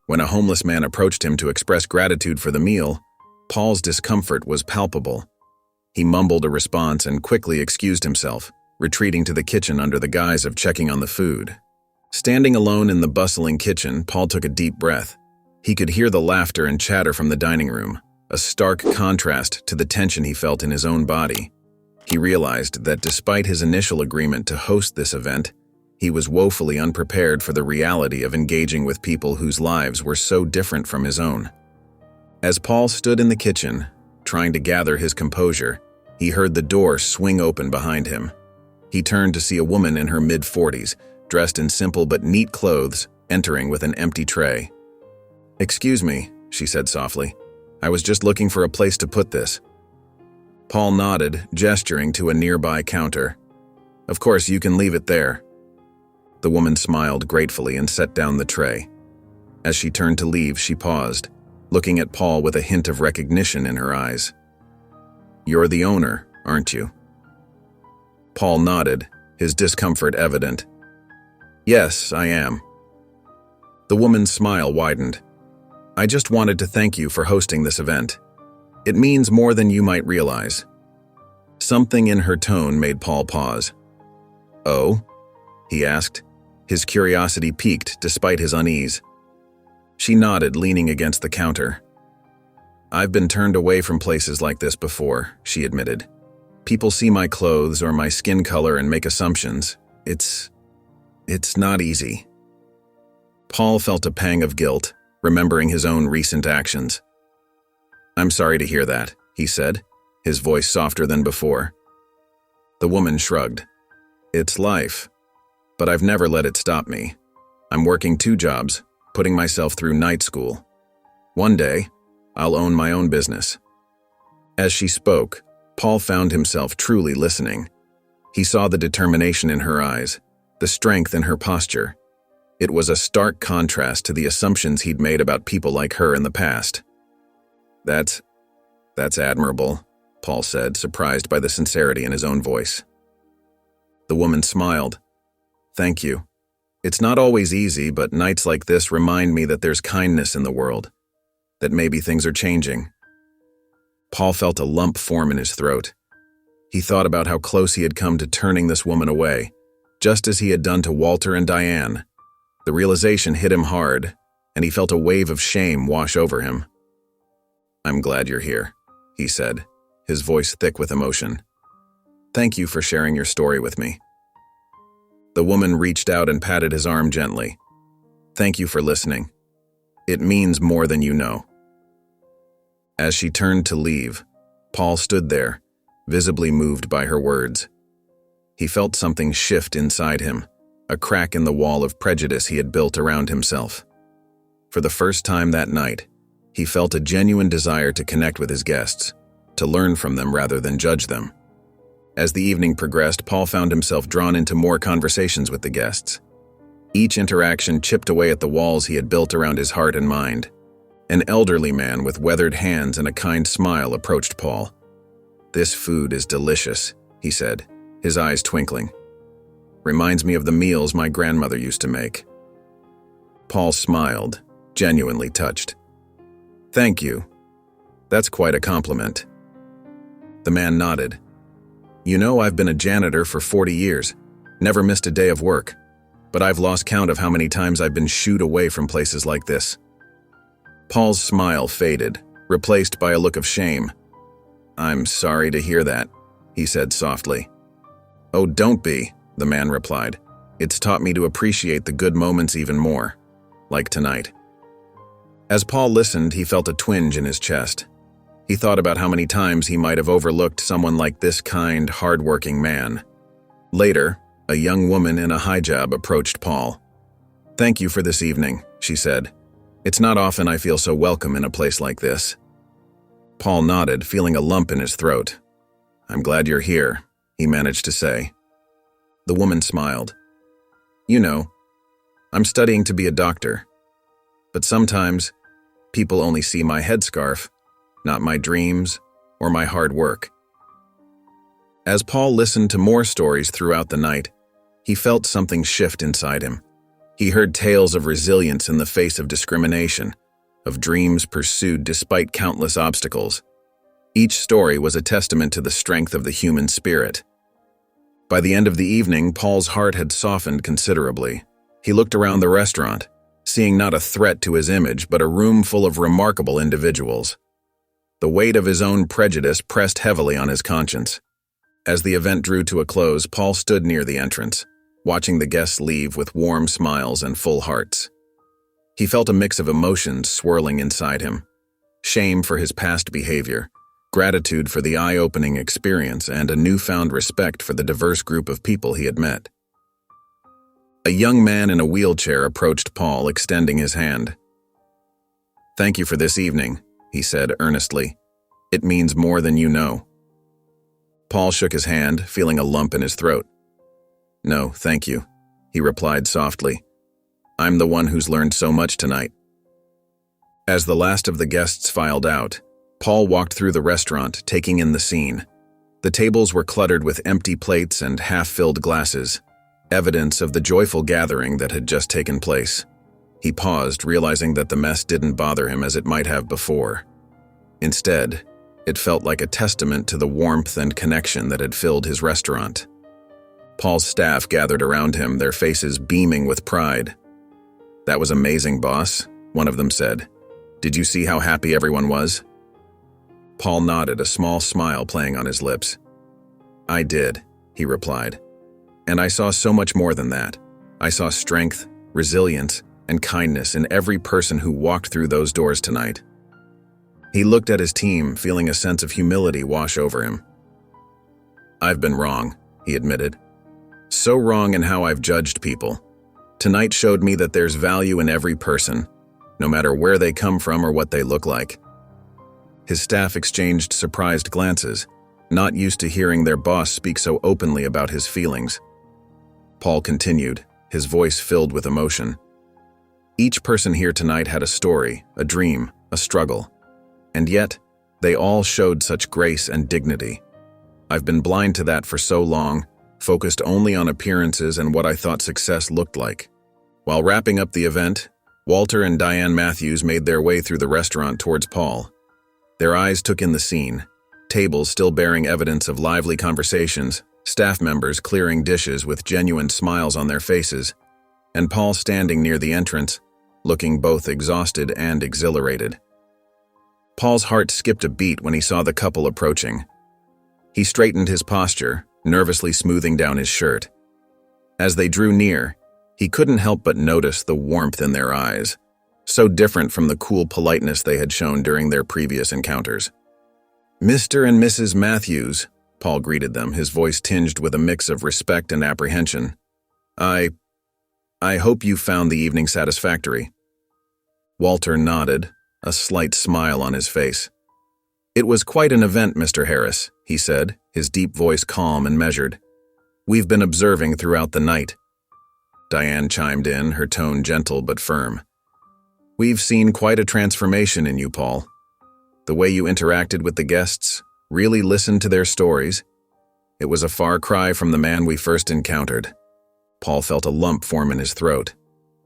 When a homeless man approached him to express gratitude for the meal, Paul's discomfort was palpable. He mumbled a response and quickly excused himself, retreating to the kitchen under the guise of checking on the food. Standing alone in the bustling kitchen, Paul took a deep breath. He could hear the laughter and chatter from the dining room, a stark contrast to the tension he felt in his own body. He realized that despite his initial agreement to host this event, he was woefully unprepared for the reality of engaging with people whose lives were so different from his own. As Paul stood in the kitchen, trying to gather his composure, he heard the door swing open behind him. He turned to see a woman in her mid-40s, dressed in simple but neat clothes, entering with an empty tray. "Excuse me," she said softly. "I was just looking for a place to put this." Paul nodded, gesturing to a nearby counter. "Of course, you can leave it there." The woman smiled gratefully and set down the tray. As she turned to leave, she paused, looking at Paul with a hint of recognition in her eyes. "You're the owner, aren't you?" Paul nodded, his discomfort evident. "Yes, I am." The woman's smile widened. "I just wanted to thank you for hosting this event. It means more than you might realize." Something in her tone made Paul pause. "Oh?" he asked, his curiosity piqued despite his unease. She nodded, leaning against the counter. "I've been turned away from places like this before," she admitted. "People see my clothes or my skin color and make assumptions. It's not easy." Paul felt a pang of guilt, remembering his own recent actions. "I'm sorry to hear that," he said, his voice softer than before. The woman shrugged. "It's life, but I've never let it stop me. I'm working 2 jobs, putting myself through night school. One day, I'll own my own business." As she spoke, Paul found himself truly listening. He saw the determination in her eyes, the strength in her posture. It was a stark contrast to the assumptions he'd made about people like her in the past. That's admirable," Paul said, surprised by the sincerity in his own voice. The woman smiled. "Thank you. It's not always easy, but nights like this remind me that there's kindness in the world, that maybe things are changing." Paul felt a lump form in his throat. He thought about how close he had come to turning this woman away, just as he had done to Walter and Diane. The realization hit him hard, and he felt a wave of shame wash over him. "I'm glad you're here," he said, his voice thick with emotion. "Thank you for sharing your story with me." The woman reached out and patted his arm gently. "Thank you for listening. It means more than you know." As she turned to leave, Paul stood there, visibly moved by her words. He felt something shift inside him, a crack in the wall of prejudice he had built around himself. For the first time that night, he felt a genuine desire to connect with his guests, to learn from them rather than judge them. As the evening progressed, Paul found himself drawn into more conversations with the guests. Each interaction chipped away at the walls he had built around his heart and mind. An elderly man with weathered hands and a kind smile approached Paul. "This food is delicious," he said, his eyes twinkling. "Reminds me of the meals my grandmother used to make." Paul smiled, genuinely touched. "Thank you. That's quite a compliment." The man nodded. "You know, I've been a janitor for 40 years, never missed a day of work, but I've lost count of how many times I've been shooed away from places like this." Paul's smile faded, replaced by a look of shame. "I'm sorry to hear that," he said softly. "Oh, don't be," the man replied. "It's taught me to appreciate the good moments even more, like tonight." As Paul listened, he felt a twinge in his chest. He thought about how many times he might have overlooked someone like this kind, hard-working man. Later, a young woman in a hijab approached Paul. "Thank you for this evening," she said. "It's not often I feel so welcome in a place like this." Paul nodded, feeling a lump in his throat. "I'm glad you're here," he managed to say. The woman smiled. "You know, I'm studying to be a doctor. But sometimes, people only see my headscarf, not my dreams or my hard work." As Paul listened to more stories throughout the night, he felt something shift inside him. He heard tales of resilience in the face of discrimination, of dreams pursued despite countless obstacles. Each story was a testament to the strength of the human spirit. By the end of the evening, Paul's heart had softened considerably. He looked around the restaurant, seeing not a threat to his image, but a room full of remarkable individuals. The weight of his own prejudice pressed heavily on his conscience. As the event drew to a close, Paul stood near the entrance, watching the guests leave with warm smiles and full hearts. He felt a mix of emotions swirling inside him: shame for his past behavior, gratitude for the eye-opening experience, and a newfound respect for the diverse group of people he had met. A young man in a wheelchair approached Paul, extending his hand. "Thank you for this evening," he said earnestly. "It means more than you know." Paul shook his hand, feeling a lump in his throat. "No, thank you," he replied softly. "I'm the one who's learned so much tonight." As the last of the guests filed out, Paul walked through the restaurant, taking in the scene. The tables were cluttered with empty plates and half-filled glasses, evidence of the joyful gathering that had just taken place. He paused, realizing that the mess didn't bother him as it might have before. Instead, it felt like a testament to the warmth and connection that had filled his restaurant. Paul's staff gathered around him, their faces beaming with pride. "That was amazing, boss," one of them said. "Did you see how happy everyone was?" Paul nodded, a small smile playing on his lips. "I did," he replied. "And I saw so much more than that. I saw strength, resilience, and kindness in every person who walked through those doors tonight." He looked at his team, feeling a sense of humility wash over him. "I've been wrong," he admitted. "So wrong in how I've judged people. Tonight showed me that there's value in every person, no matter where they come from or what they look like." His staff exchanged surprised glances, not used to hearing their boss speak so openly about his feelings. Paul continued, his voice filled with emotion. "Each person here tonight had a story, a dream, a struggle. And yet, they all showed such grace and dignity. I've been blind to that for so long, focused only on appearances and what I thought success looked like." While wrapping up the event, Walter and Diane Matthews made their way through the restaurant towards Paul. Their eyes took in the scene, tables still bearing evidence of lively conversations, staff members clearing dishes with genuine smiles on their faces, and Paul standing near the entrance, looking both exhausted and exhilarated. Paul's heart skipped a beat when he saw the couple approaching. He straightened his posture, nervously smoothing down his shirt. As they drew near, he couldn't help but notice the warmth in their eyes, so different from the cool politeness they had shown during their previous encounters. "Mr. and Mrs. Matthews," Paul greeted them, his voice tinged with a mix of respect and apprehension. I hope you found the evening satisfactory." Walter nodded, a slight smile on his face. "It was quite an event, Mr. Harris," he said, his deep voice calm and measured. "We've been observing throughout the night." Diane chimed in, her tone gentle but firm. "We've seen quite a transformation in you, Paul. The way you interacted with the guests, really listened to their stories. It was a far cry from the man we first encountered." Paul felt a lump form in his throat.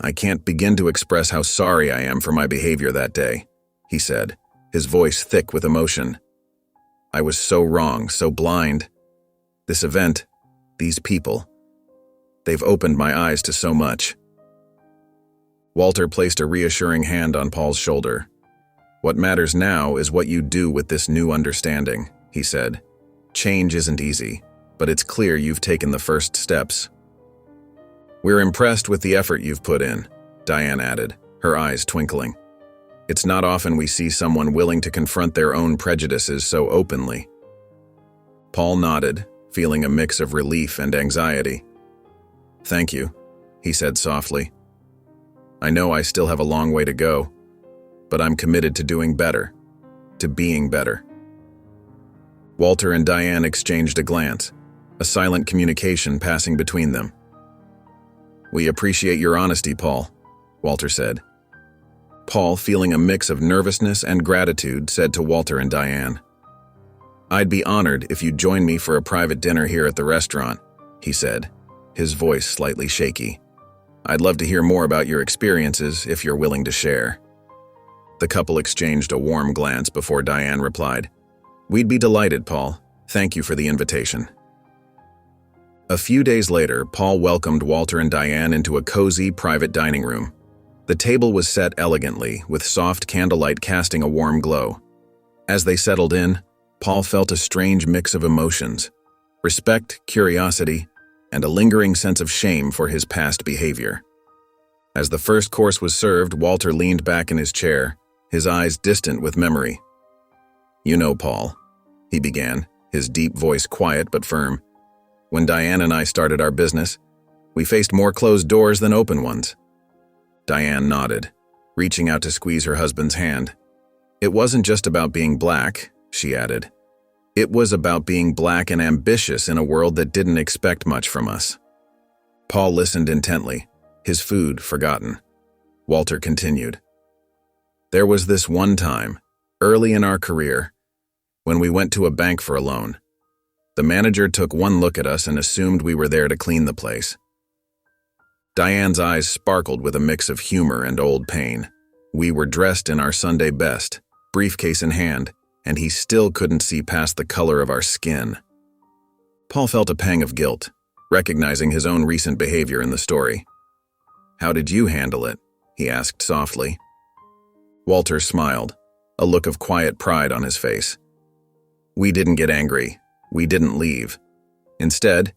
"I can't begin to express how sorry I am for my behavior that day," he said, his voice thick with emotion. "I was so wrong, so blind. This event, these people, they've opened my eyes to so much." Walter placed a reassuring hand on Paul's shoulder. "What matters now is what you do with this new understanding," he said. "Change isn't easy, but it's clear you've taken the first steps." "We're impressed with the effort you've put in," Diane added, her eyes twinkling. "It's not often we see someone willing to confront their own prejudices so openly." Paul nodded, feeling a mix of relief and anxiety. "Thank you," he said softly. "I know I still have a long way to go, but I'm committed to doing better, to being better." Walter and Diane exchanged a glance, a silent communication passing between them. "We appreciate your honesty, Paul," Walter said. Paul, feeling a mix of nervousness and gratitude, said to Walter and Diane, "I'd be honored if you'd join me for a private dinner here at the restaurant," he said, his voice slightly shaky. "I'd love to hear more about your experiences if you're willing to share." The couple exchanged a warm glance before Diane replied, "We'd be delighted, Paul. Thank you for the invitation." A few days later, Paul welcomed Walter and Diane into a cozy, private dining room. The table was set elegantly, with soft candlelight casting a warm glow. As they settled in, Paul felt a strange mix of emotions: respect, curiosity, and a lingering sense of shame for his past behavior. As the first course was served, Walter leaned back in his chair, his eyes distant with memory. "You know, Paul," he began, his deep voice quiet but firm, "when Diane and I started our business, we faced more closed doors than open ones." Diane nodded, reaching out to squeeze her husband's hand. "It wasn't just about being black," she added. "It was about being black and ambitious in a world that didn't expect much from us." Paul listened intently, his food forgotten. Walter continued. "There was this one time, early in our career, when we went to a bank for a loan. The manager took one look at us and assumed we were there to clean the place." Diane's eyes sparkled with a mix of humor and old pain. "We were dressed in our Sunday best, briefcase in hand, and he still couldn't see past the color of our skin." Paul felt a pang of guilt, recognizing his own recent behavior in the story. "How did you handle it?" he asked softly. Walter smiled, a look of quiet pride on his face. "We didn't get angry. We didn't leave. Instead,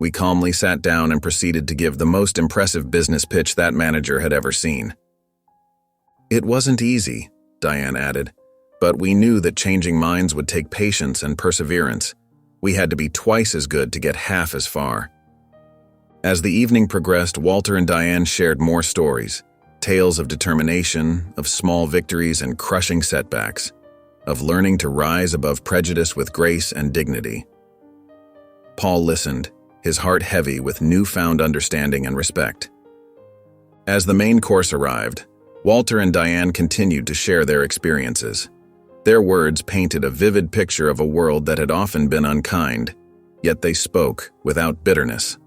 we calmly sat down and proceeded to give the most impressive business pitch that manager had ever seen." "It wasn't easy," Diane added, "but we knew that changing minds would take patience and perseverance. We had to be twice as good to get half as far." As the evening progressed, Walter and Diane shared more stories, tales of determination, of small victories and crushing setbacks, of learning to rise above prejudice with grace and dignity. Paul listened, his heart heavy with newfound understanding and respect. As the main course arrived, Walter and Diane continued to share their experiences. Their words painted a vivid picture of a world that had often been unkind, yet they spoke without bitterness.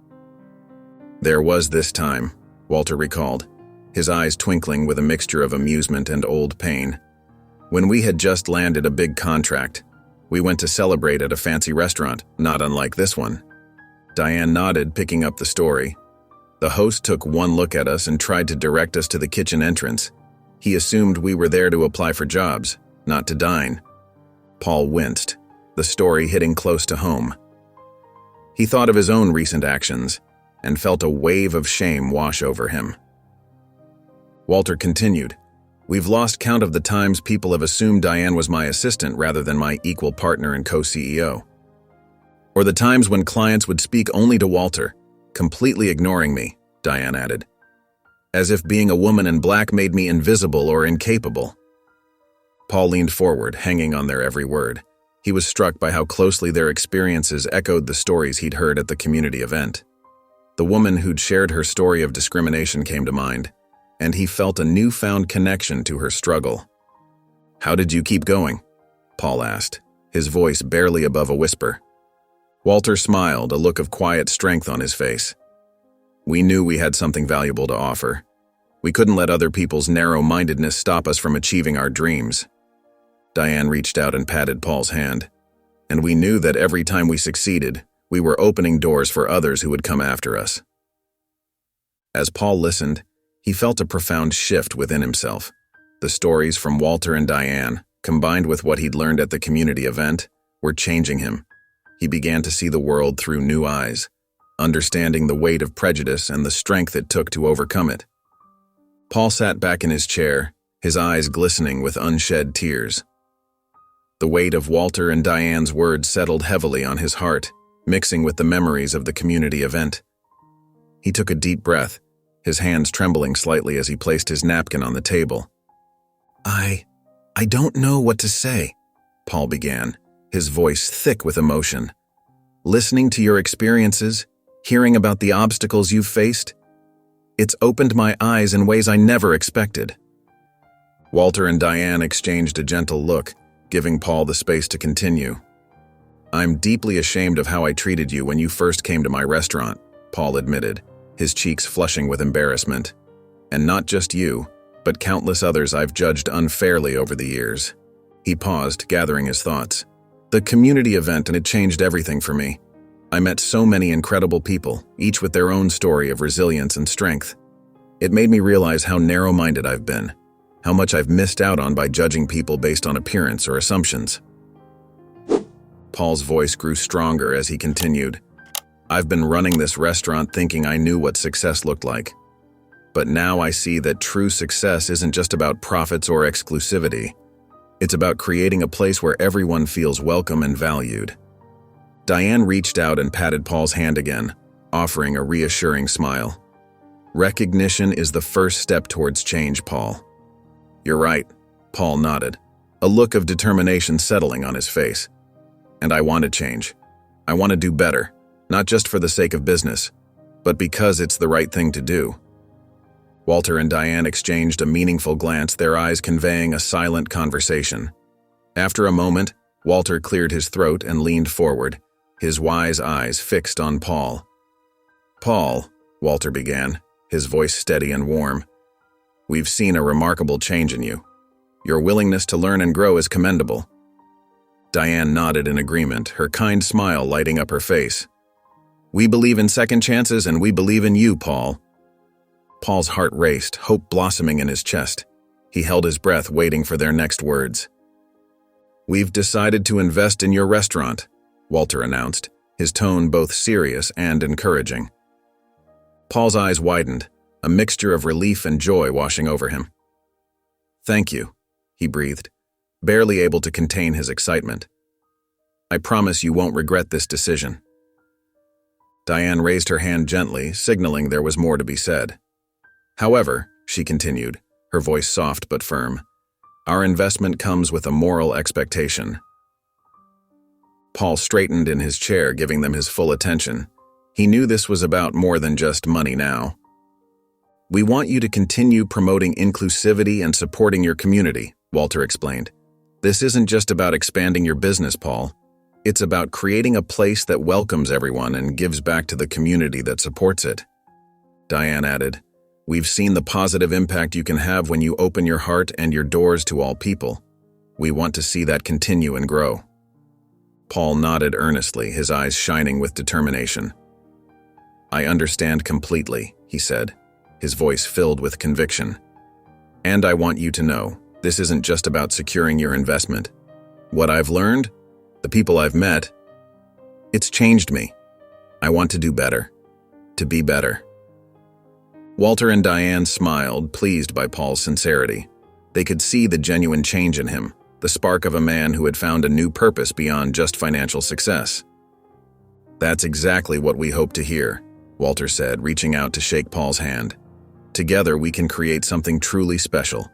"There was this time," Walter recalled, his eyes twinkling with a mixture of amusement and old pain, "when we had just landed a big contract. We went to celebrate at a fancy restaurant, not unlike this one." Diane nodded, picking up the story. "The host took one look at us and tried to direct us to the kitchen entrance. He assumed we were there to apply for jobs, not to dine." Paul winced, the story hitting close to home. He thought of his own recent actions and felt a wave of shame wash over him. Walter continued, "We've lost count of the times people have assumed Diane was my assistant rather than my equal partner and co-CEO. Or the times when clients would speak only to Walter, completely ignoring me," Diane added. "As if being a woman in black made me invisible or incapable." Paul leaned forward, hanging on their every word. He was struck by how closely their experiences echoed the stories he'd heard at the community event. The woman who'd shared her story of discrimination came to mind, and he felt a newfound connection to her struggle. "How did you keep going?" Paul asked, his voice barely above a whisper. Walter smiled, a look of quiet strength on his face. "We knew we had something valuable to offer. We couldn't let other people's narrow-mindedness stop us from achieving our dreams." Diane reached out and patted Paul's hand. "And we knew that every time we succeeded, we were opening doors for others who would come after us." As Paul listened, he felt a profound shift within himself. The stories from Walter and Diane, combined with what he'd learned at the community event, were changing him. He began to see the world through new eyes, understanding the weight of prejudice and the strength it took to overcome it. Paul sat back in his chair, his eyes glistening with unshed tears. The weight of Walter and Diane's words settled heavily on his heart, mixing with the memories of the community event. He took a deep breath, his hands trembling slightly as he placed his napkin on the table. I don't know what to say," Paul began, his voice thick with emotion. "Listening to your experiences, hearing about the obstacles you've faced, it's opened my eyes in ways I never expected." Walter and Diane exchanged a gentle look, giving Paul the space to continue. "I'm deeply ashamed of how I treated you when you first came to my restaurant," Paul admitted, his cheeks flushing with embarrassment. "And not just you, but countless others I've judged unfairly over the years." He paused, gathering his thoughts. "The community event, and it changed everything for me. I met so many incredible people, each with their own story of resilience and strength. It made me realize how narrow-minded I've been, how much I've missed out on by judging people based on appearance or assumptions. Paul's voice grew stronger as he continued. I've been running this restaurant thinking I knew what success looked like. But now I see that true success isn't just about profits or exclusivity. It's about creating a place where everyone feels welcome and valued. Diane reached out and patted Paul's hand again, offering a reassuring smile. Recognition is the first step towards change, Paul. You're right, Paul nodded, a look of determination settling on his face. And I want to change. I want to do better, not just for the sake of business, but because it's the right thing to do. Walter and Diane exchanged a meaningful glance, their eyes conveying a silent conversation. After a moment, Walter cleared his throat and leaned forward, his wise eyes fixed on Paul. Paul, Walter began, his voice steady and warm. We've seen a remarkable change in you. Your willingness to learn and grow is commendable. Diane nodded in agreement, her kind smile lighting up her face. We believe in second chances and we believe in you, Paul. Paul's heart raced, hope blossoming in his chest. He held his breath, waiting for their next words. We've decided to invest in your restaurant, Walter announced, his tone both serious and encouraging. Paul's eyes widened, a mixture of relief and joy washing over him. Thank you, he breathed, barely able to contain his excitement. I promise you won't regret this decision. Diane raised her hand gently, signaling there was more to be said. However, she continued, her voice soft but firm, our investment comes with a moral expectation. Paul straightened in his chair, giving them his full attention. He knew this was about more than just money now. We want you to continue promoting inclusivity and supporting your community, Walter explained. This isn't just about expanding your business, Paul. It's about creating a place that welcomes everyone and gives back to the community that supports it. Diane added, We've seen the positive impact you can have when you open your heart and your doors to all people. We want to see that continue and grow. Paul nodded earnestly, his eyes shining with determination. I understand completely, he said, his voice filled with conviction. And I want you to know, this isn't just about securing your investment. What I've learned, the people I've met, it's changed me. I want to do better, to be better. Walter and Diane smiled, pleased by Paul's sincerity. They could see the genuine change in him, the spark of a man who had found a new purpose beyond just financial success. That's exactly what we hope to hear, Walter said, reaching out to shake Paul's hand. Together we can create something truly special.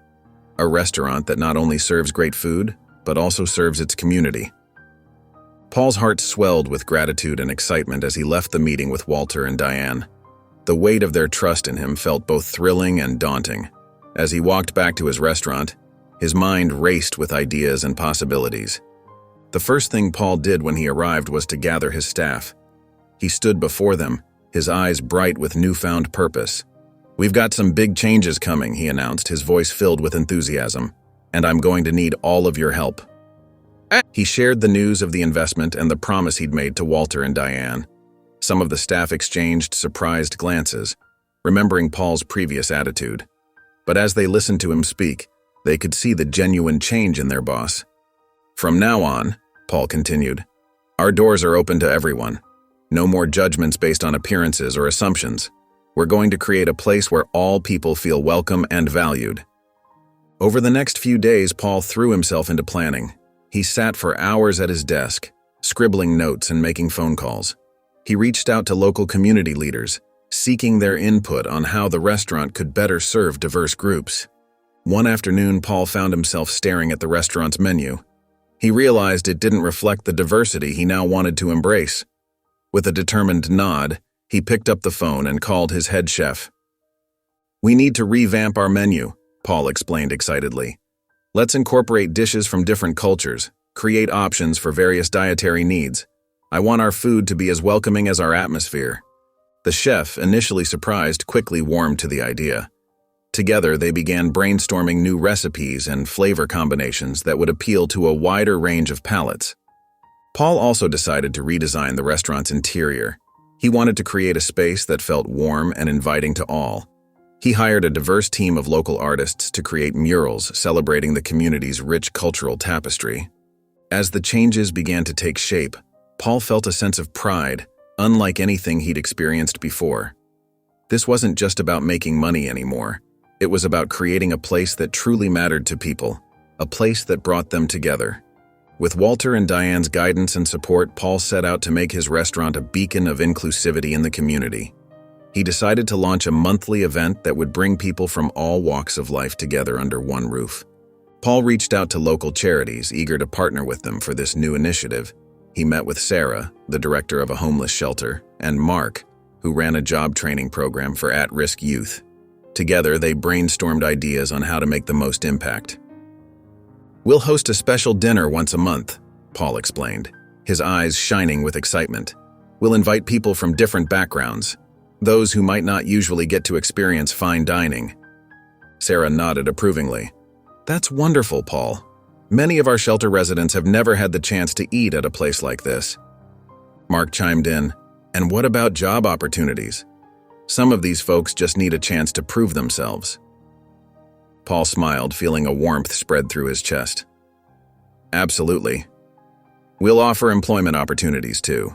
A restaurant that not only serves great food, but also serves its community. Paul's heart swelled with gratitude and excitement as he left the meeting with Walter and Diane. The weight of their trust in him felt both thrilling and daunting. As he walked back to his restaurant, his mind raced with ideas and possibilities. The first thing Paul did when he arrived was to gather his staff. He stood before them, his eyes bright with newfound purpose. We've got some big changes coming, he announced, his voice filled with enthusiasm. And I'm going to need all of your help. He shared the news of the investment and the promise he'd made to Walter and Diane. Some of the staff exchanged surprised glances, remembering Paul's previous attitude. But as they listened to him speak, they could see the genuine change in their boss. From now on, Paul continued, our doors are open to everyone. No more judgments based on appearances or assumptions. We're going to create a place where all people feel welcome and valued. Over the next few days, Paul threw himself into planning. He sat for hours at his desk, scribbling notes and making phone calls. He reached out to local community leaders, seeking their input on how the restaurant could better serve diverse groups. One afternoon, Paul found himself staring at the restaurant's menu. He realized it didn't reflect the diversity he now wanted to embrace. With a determined nod, he picked up the phone and called his head chef. We need to revamp our menu, Paul explained excitedly. Let's incorporate dishes from different cultures, create options for various dietary needs. I want our food to be as welcoming as our atmosphere. The chef, initially surprised, quickly warmed to the idea. Together, they began brainstorming new recipes and flavor combinations that would appeal to a wider range of palates. Paul also decided to redesign the restaurant's interior. He wanted to create a space that felt warm and inviting to all. He hired a diverse team of local artists to create murals celebrating the community's rich cultural tapestry. As the changes began to take shape, Paul felt a sense of pride, unlike anything he'd experienced before. This wasn't just about making money anymore. It was about creating a place that truly mattered to people, a place that brought them together. With Walter and Diane's guidance and support, Paul set out to make his restaurant a beacon of inclusivity in the community. He decided to launch a monthly event that would bring people from all walks of life together under one roof. Paul reached out to local charities, eager to partner with them for this new initiative. He met with Sarah, the director of a homeless shelter, and Mark, who ran a job training program for at-risk youth. Together, they brainstormed ideas on how to make the most impact. "We'll host a special dinner once a month," Paul explained, his eyes shining with excitement. "We'll invite people from different backgrounds, those who might not usually get to experience fine dining." Sarah nodded approvingly. "That's wonderful, Paul. Many of our shelter residents have never had the chance to eat at a place like this." Mark chimed in, "And what about job opportunities? Some of these folks just need a chance to prove themselves." Paul smiled, feeling a warmth spread through his chest. "Absolutely. We'll offer employment opportunities too.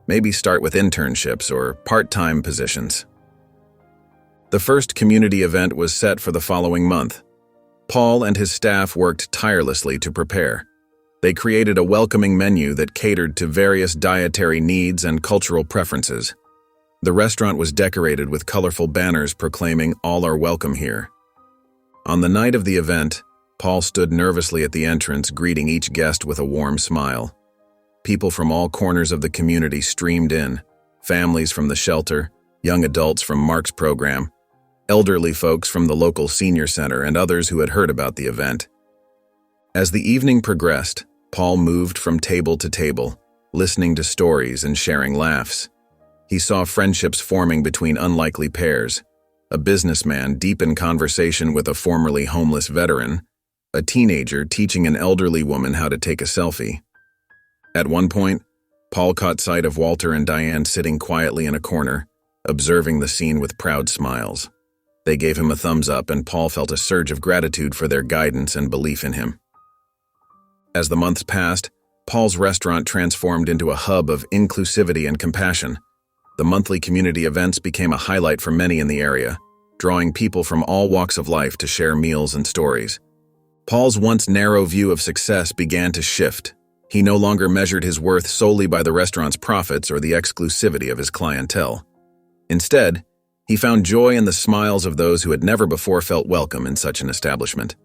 Maybe start with internships or part-time positions." The first community event was set for the following month. Paul and his staff worked tirelessly to prepare. They created a welcoming menu that catered to various dietary needs and cultural preferences. The restaurant was decorated with colorful banners proclaiming "All are welcome here." On the night of the event, Paul stood nervously at the entrance, greeting each guest with a warm smile. People from all corners of the community streamed in, families from the shelter, young adults from Mark's program, elderly folks from the local senior center, and others who had heard about the event. As the evening progressed, Paul moved from table to table, listening to stories and sharing laughs. He saw friendships forming between unlikely pairs, a businessman deep in conversation with a formerly homeless veteran, a teenager teaching an elderly woman how to take a selfie. At one point, Paul caught sight of Walter and Diane sitting quietly in a corner, observing the scene with proud smiles. They gave him a thumbs up, and Paul felt a surge of gratitude for their guidance and belief in him. As the months passed, Paul's restaurant transformed into a hub of inclusivity and compassion. The monthly community events became a highlight for many in the area, drawing people from all walks of life to share meals and stories. Paul's once narrow view of success began to shift. He no longer measured his worth solely by the restaurant's profits or the exclusivity of his clientele. Instead, he found joy in the smiles of those who had never before felt welcome in such an establishment.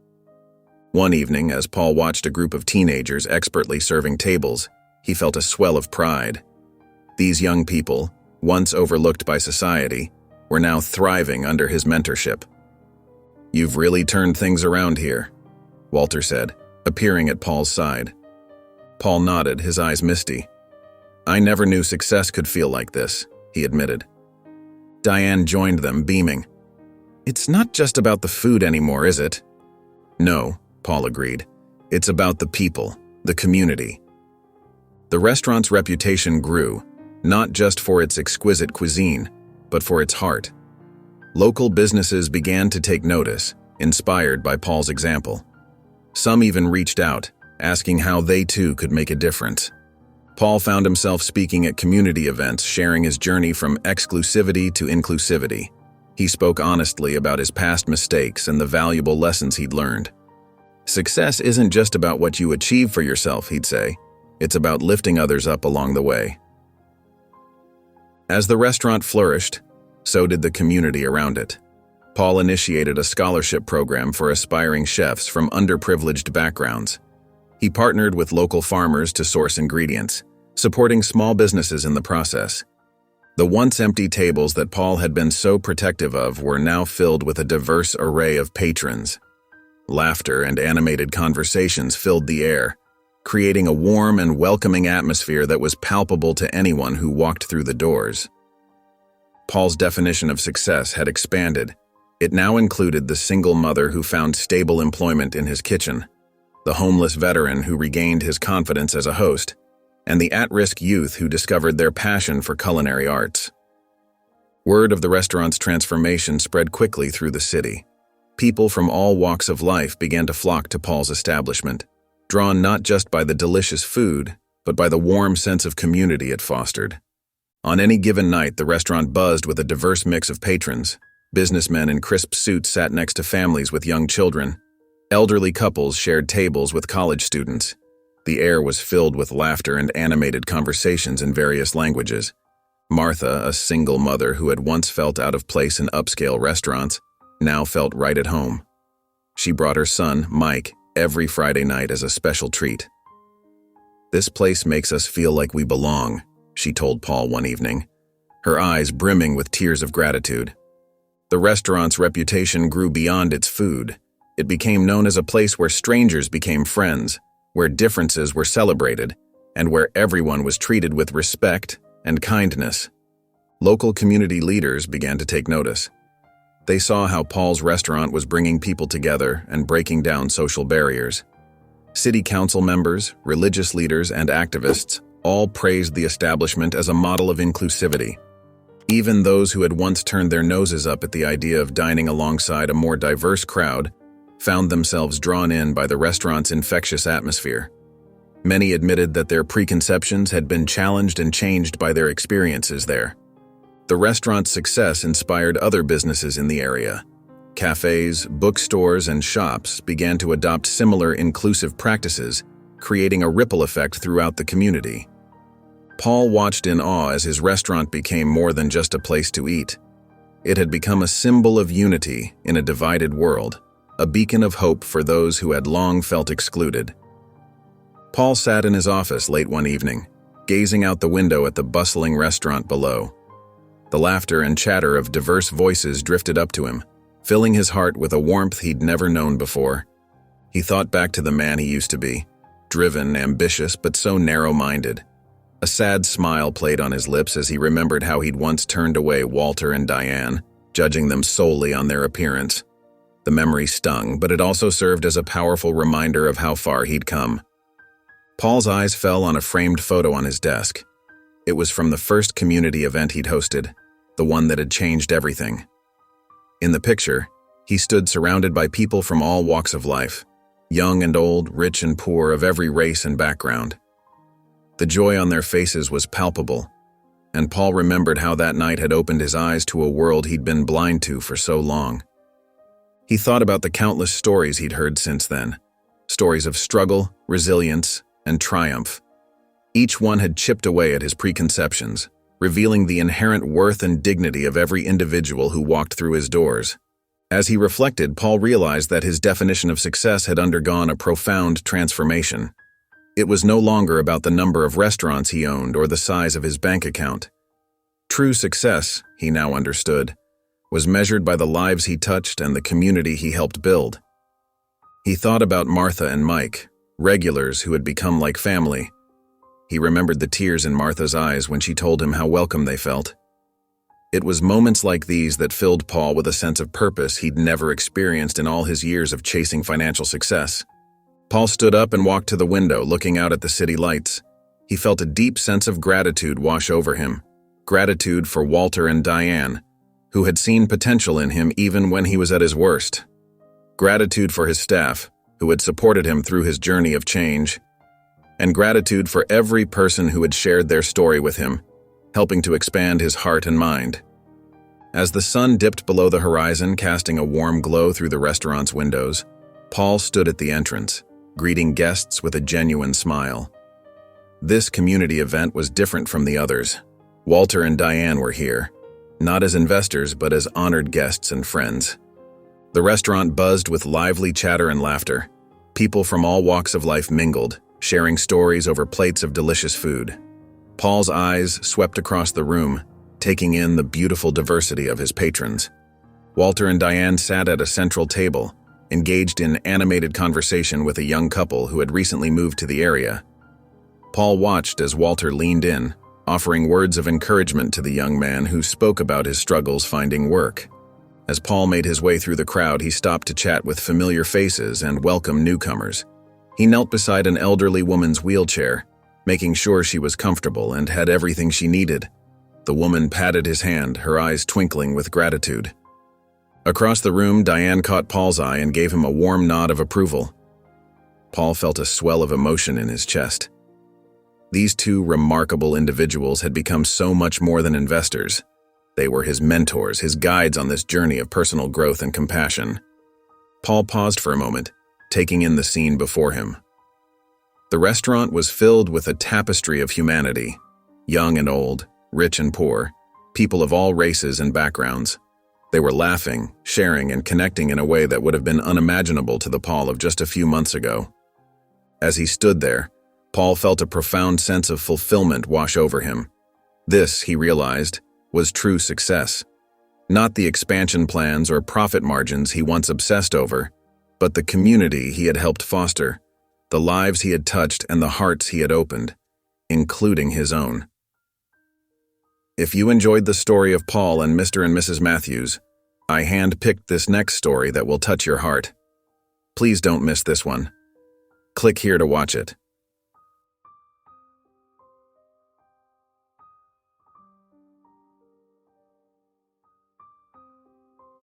One evening, as Paul watched a group of teenagers expertly serving tables, he felt a swell of pride. These young people, once overlooked by society, were now thriving under his mentorship. "You've really turned things around here," Walter said, appearing at Paul's side. Paul nodded, his eyes misty. "I never knew success could feel like this," he admitted. Diane joined them, beaming. "It's not just about the food anymore, is it?" "No," Paul agreed. "It's about the people, the community." The restaurant's reputation grew, not just for its exquisite cuisine, but for its heart. Local businesses began to take notice, inspired by Paul's example. Some even reached out, asking how they too could make a difference. Paul found himself speaking at community events, sharing his journey from exclusivity to inclusivity. He spoke honestly about his past mistakes and the valuable lessons he'd learned. "Success isn't just about what you achieve for yourself," he'd say. "It's about lifting others up along the way." As the restaurant flourished, so did the community around it. Paul initiated a scholarship program for aspiring chefs from underprivileged backgrounds. He partnered with local farmers to source ingredients, supporting small businesses in the process. The once empty tables that Paul had been so protective of were now filled with a diverse array of patrons. Laughter and animated conversations filled the air, creating a warm and welcoming atmosphere that was palpable to anyone who walked through the doors. Paul's definition of success had expanded. It now included the single mother who found stable employment in his kitchen, the homeless veteran who regained his confidence as a host, and the at-risk youth who discovered their passion for culinary arts. Word of the restaurant's transformation spread quickly through the city. People from all walks of life began to flock to Paul's establishment, drawn not just by the delicious food, but by the warm sense of community it fostered. On any given night, the restaurant buzzed with a diverse mix of patrons. Businessmen in crisp suits sat next to families with young children. Elderly couples shared tables with college students. The air was filled with laughter and animated conversations in various languages. Martha, a single mother who had once felt out of place in upscale restaurants, now felt right at home. She brought her son, Mike, every Friday night as a special treat. "This place makes us feel like we belong," she told Paul one evening, her eyes brimming with tears of gratitude. The restaurant's reputation grew beyond its food. It became known as a place where strangers became friends, where differences were celebrated, and where everyone was treated with respect and kindness. Local community leaders began to take notice. They saw how Paul's restaurant was bringing people together and breaking down social barriers. City council members, religious leaders, and activists all praised the establishment as a model of inclusivity. Even those who had once turned their noses up at the idea of dining alongside a more diverse crowd found themselves drawn in by the restaurant's infectious atmosphere. Many admitted that their preconceptions had been challenged and changed by their experiences there. The restaurant's success inspired other businesses in the area. Cafes, bookstores, and shops began to adopt similar inclusive practices, creating a ripple effect throughout the community. Paul watched in awe as his restaurant became more than just a place to eat. It had become a symbol of unity in a divided world, a beacon of hope for those who had long felt excluded. Paul sat in his office late one evening, gazing out the window at the bustling restaurant below. The laughter and chatter of diverse voices drifted up to him, filling his heart with a warmth he'd never known before. He thought back to the man he used to be, driven, ambitious, but so narrow-minded. A sad smile played on his lips as he remembered how he'd once turned away Walter and Diane, judging them solely on their appearance. The memory stung, but it also served as a powerful reminder of how far he'd come. Paul's eyes fell on a framed photo on his desk. It was from the first community event he'd hosted, the one that had changed everything. In the picture, he stood surrounded by people from all walks of life, young and old, rich and poor, of every race and background. The joy on their faces was palpable, and Paul remembered how that night had opened his eyes to a world he'd been blind to for so long. He thought about the countless stories he'd heard since then, stories of struggle, resilience, and triumph. Each one had chipped away at his preconceptions, revealing the inherent worth and dignity of every individual who walked through his doors. As he reflected, Paul realized that his definition of success had undergone a profound transformation. It was no longer about the number of restaurants he owned or the size of his bank account. True success, he now understood, was measured by the lives he touched and the community he helped build. He thought about Martha and Mike, regulars who had become like family. He remembered the tears in Martha's eyes when she told him how welcome they felt. It was moments like these that filled Paul with a sense of purpose he'd never experienced in all his years of chasing financial success. Paul stood up and walked to the window, looking out at the city lights. He felt a deep sense of gratitude wash over him, gratitude for Walter and Diane, who had seen potential in him even when he was at his worst. Gratitude for his staff, who had supported him through his journey of change, and gratitude for every person who had shared their story with him, helping to expand his heart and mind. As the sun dipped below the horizon, casting a warm glow through the restaurant's windows, Paul stood at the entrance, greeting guests with a genuine smile. This community event was different from the others. Walter and Diane were here, not as investors but as honored guests and friends. The restaurant buzzed with lively chatter and laughter. People from all walks of life mingled, sharing stories over plates of delicious food. Paul's eyes swept across the room, taking in the beautiful diversity of his patrons. Walter and Diane sat at a central table, engaged in animated conversation with a young couple who had recently moved to the area. Paul watched as Walter leaned in, offering words of encouragement to the young man who spoke about his struggles finding work. As Paul made his way through the crowd, he stopped to chat with familiar faces and welcome newcomers. He knelt beside an elderly woman's wheelchair, making sure she was comfortable and had everything she needed. The woman patted his hand, her eyes twinkling with gratitude. Across the room, Diane caught Paul's eye and gave him a warm nod of approval. Paul felt a swell of emotion in his chest. These two remarkable individuals had become so much more than investors. They were his mentors, his guides on this journey of personal growth and compassion. Paul paused for a moment, taking in the scene before him. The restaurant was filled with a tapestry of humanity, young and old, rich and poor, people of all races and backgrounds. They were laughing, sharing, and connecting in a way that would have been unimaginable to the Paul of just a few months ago. As he stood there, Paul felt a profound sense of fulfillment wash over him. This, he realized, was true success. Not the expansion plans or profit margins he once obsessed over, but the community he had helped foster, the lives he had touched, and the hearts he had opened, including his own. If you enjoyed the story of Paul and Mr. and Mrs. Matthews, I hand-picked this next story that will touch your heart. Please don't miss this one. Click here to watch it.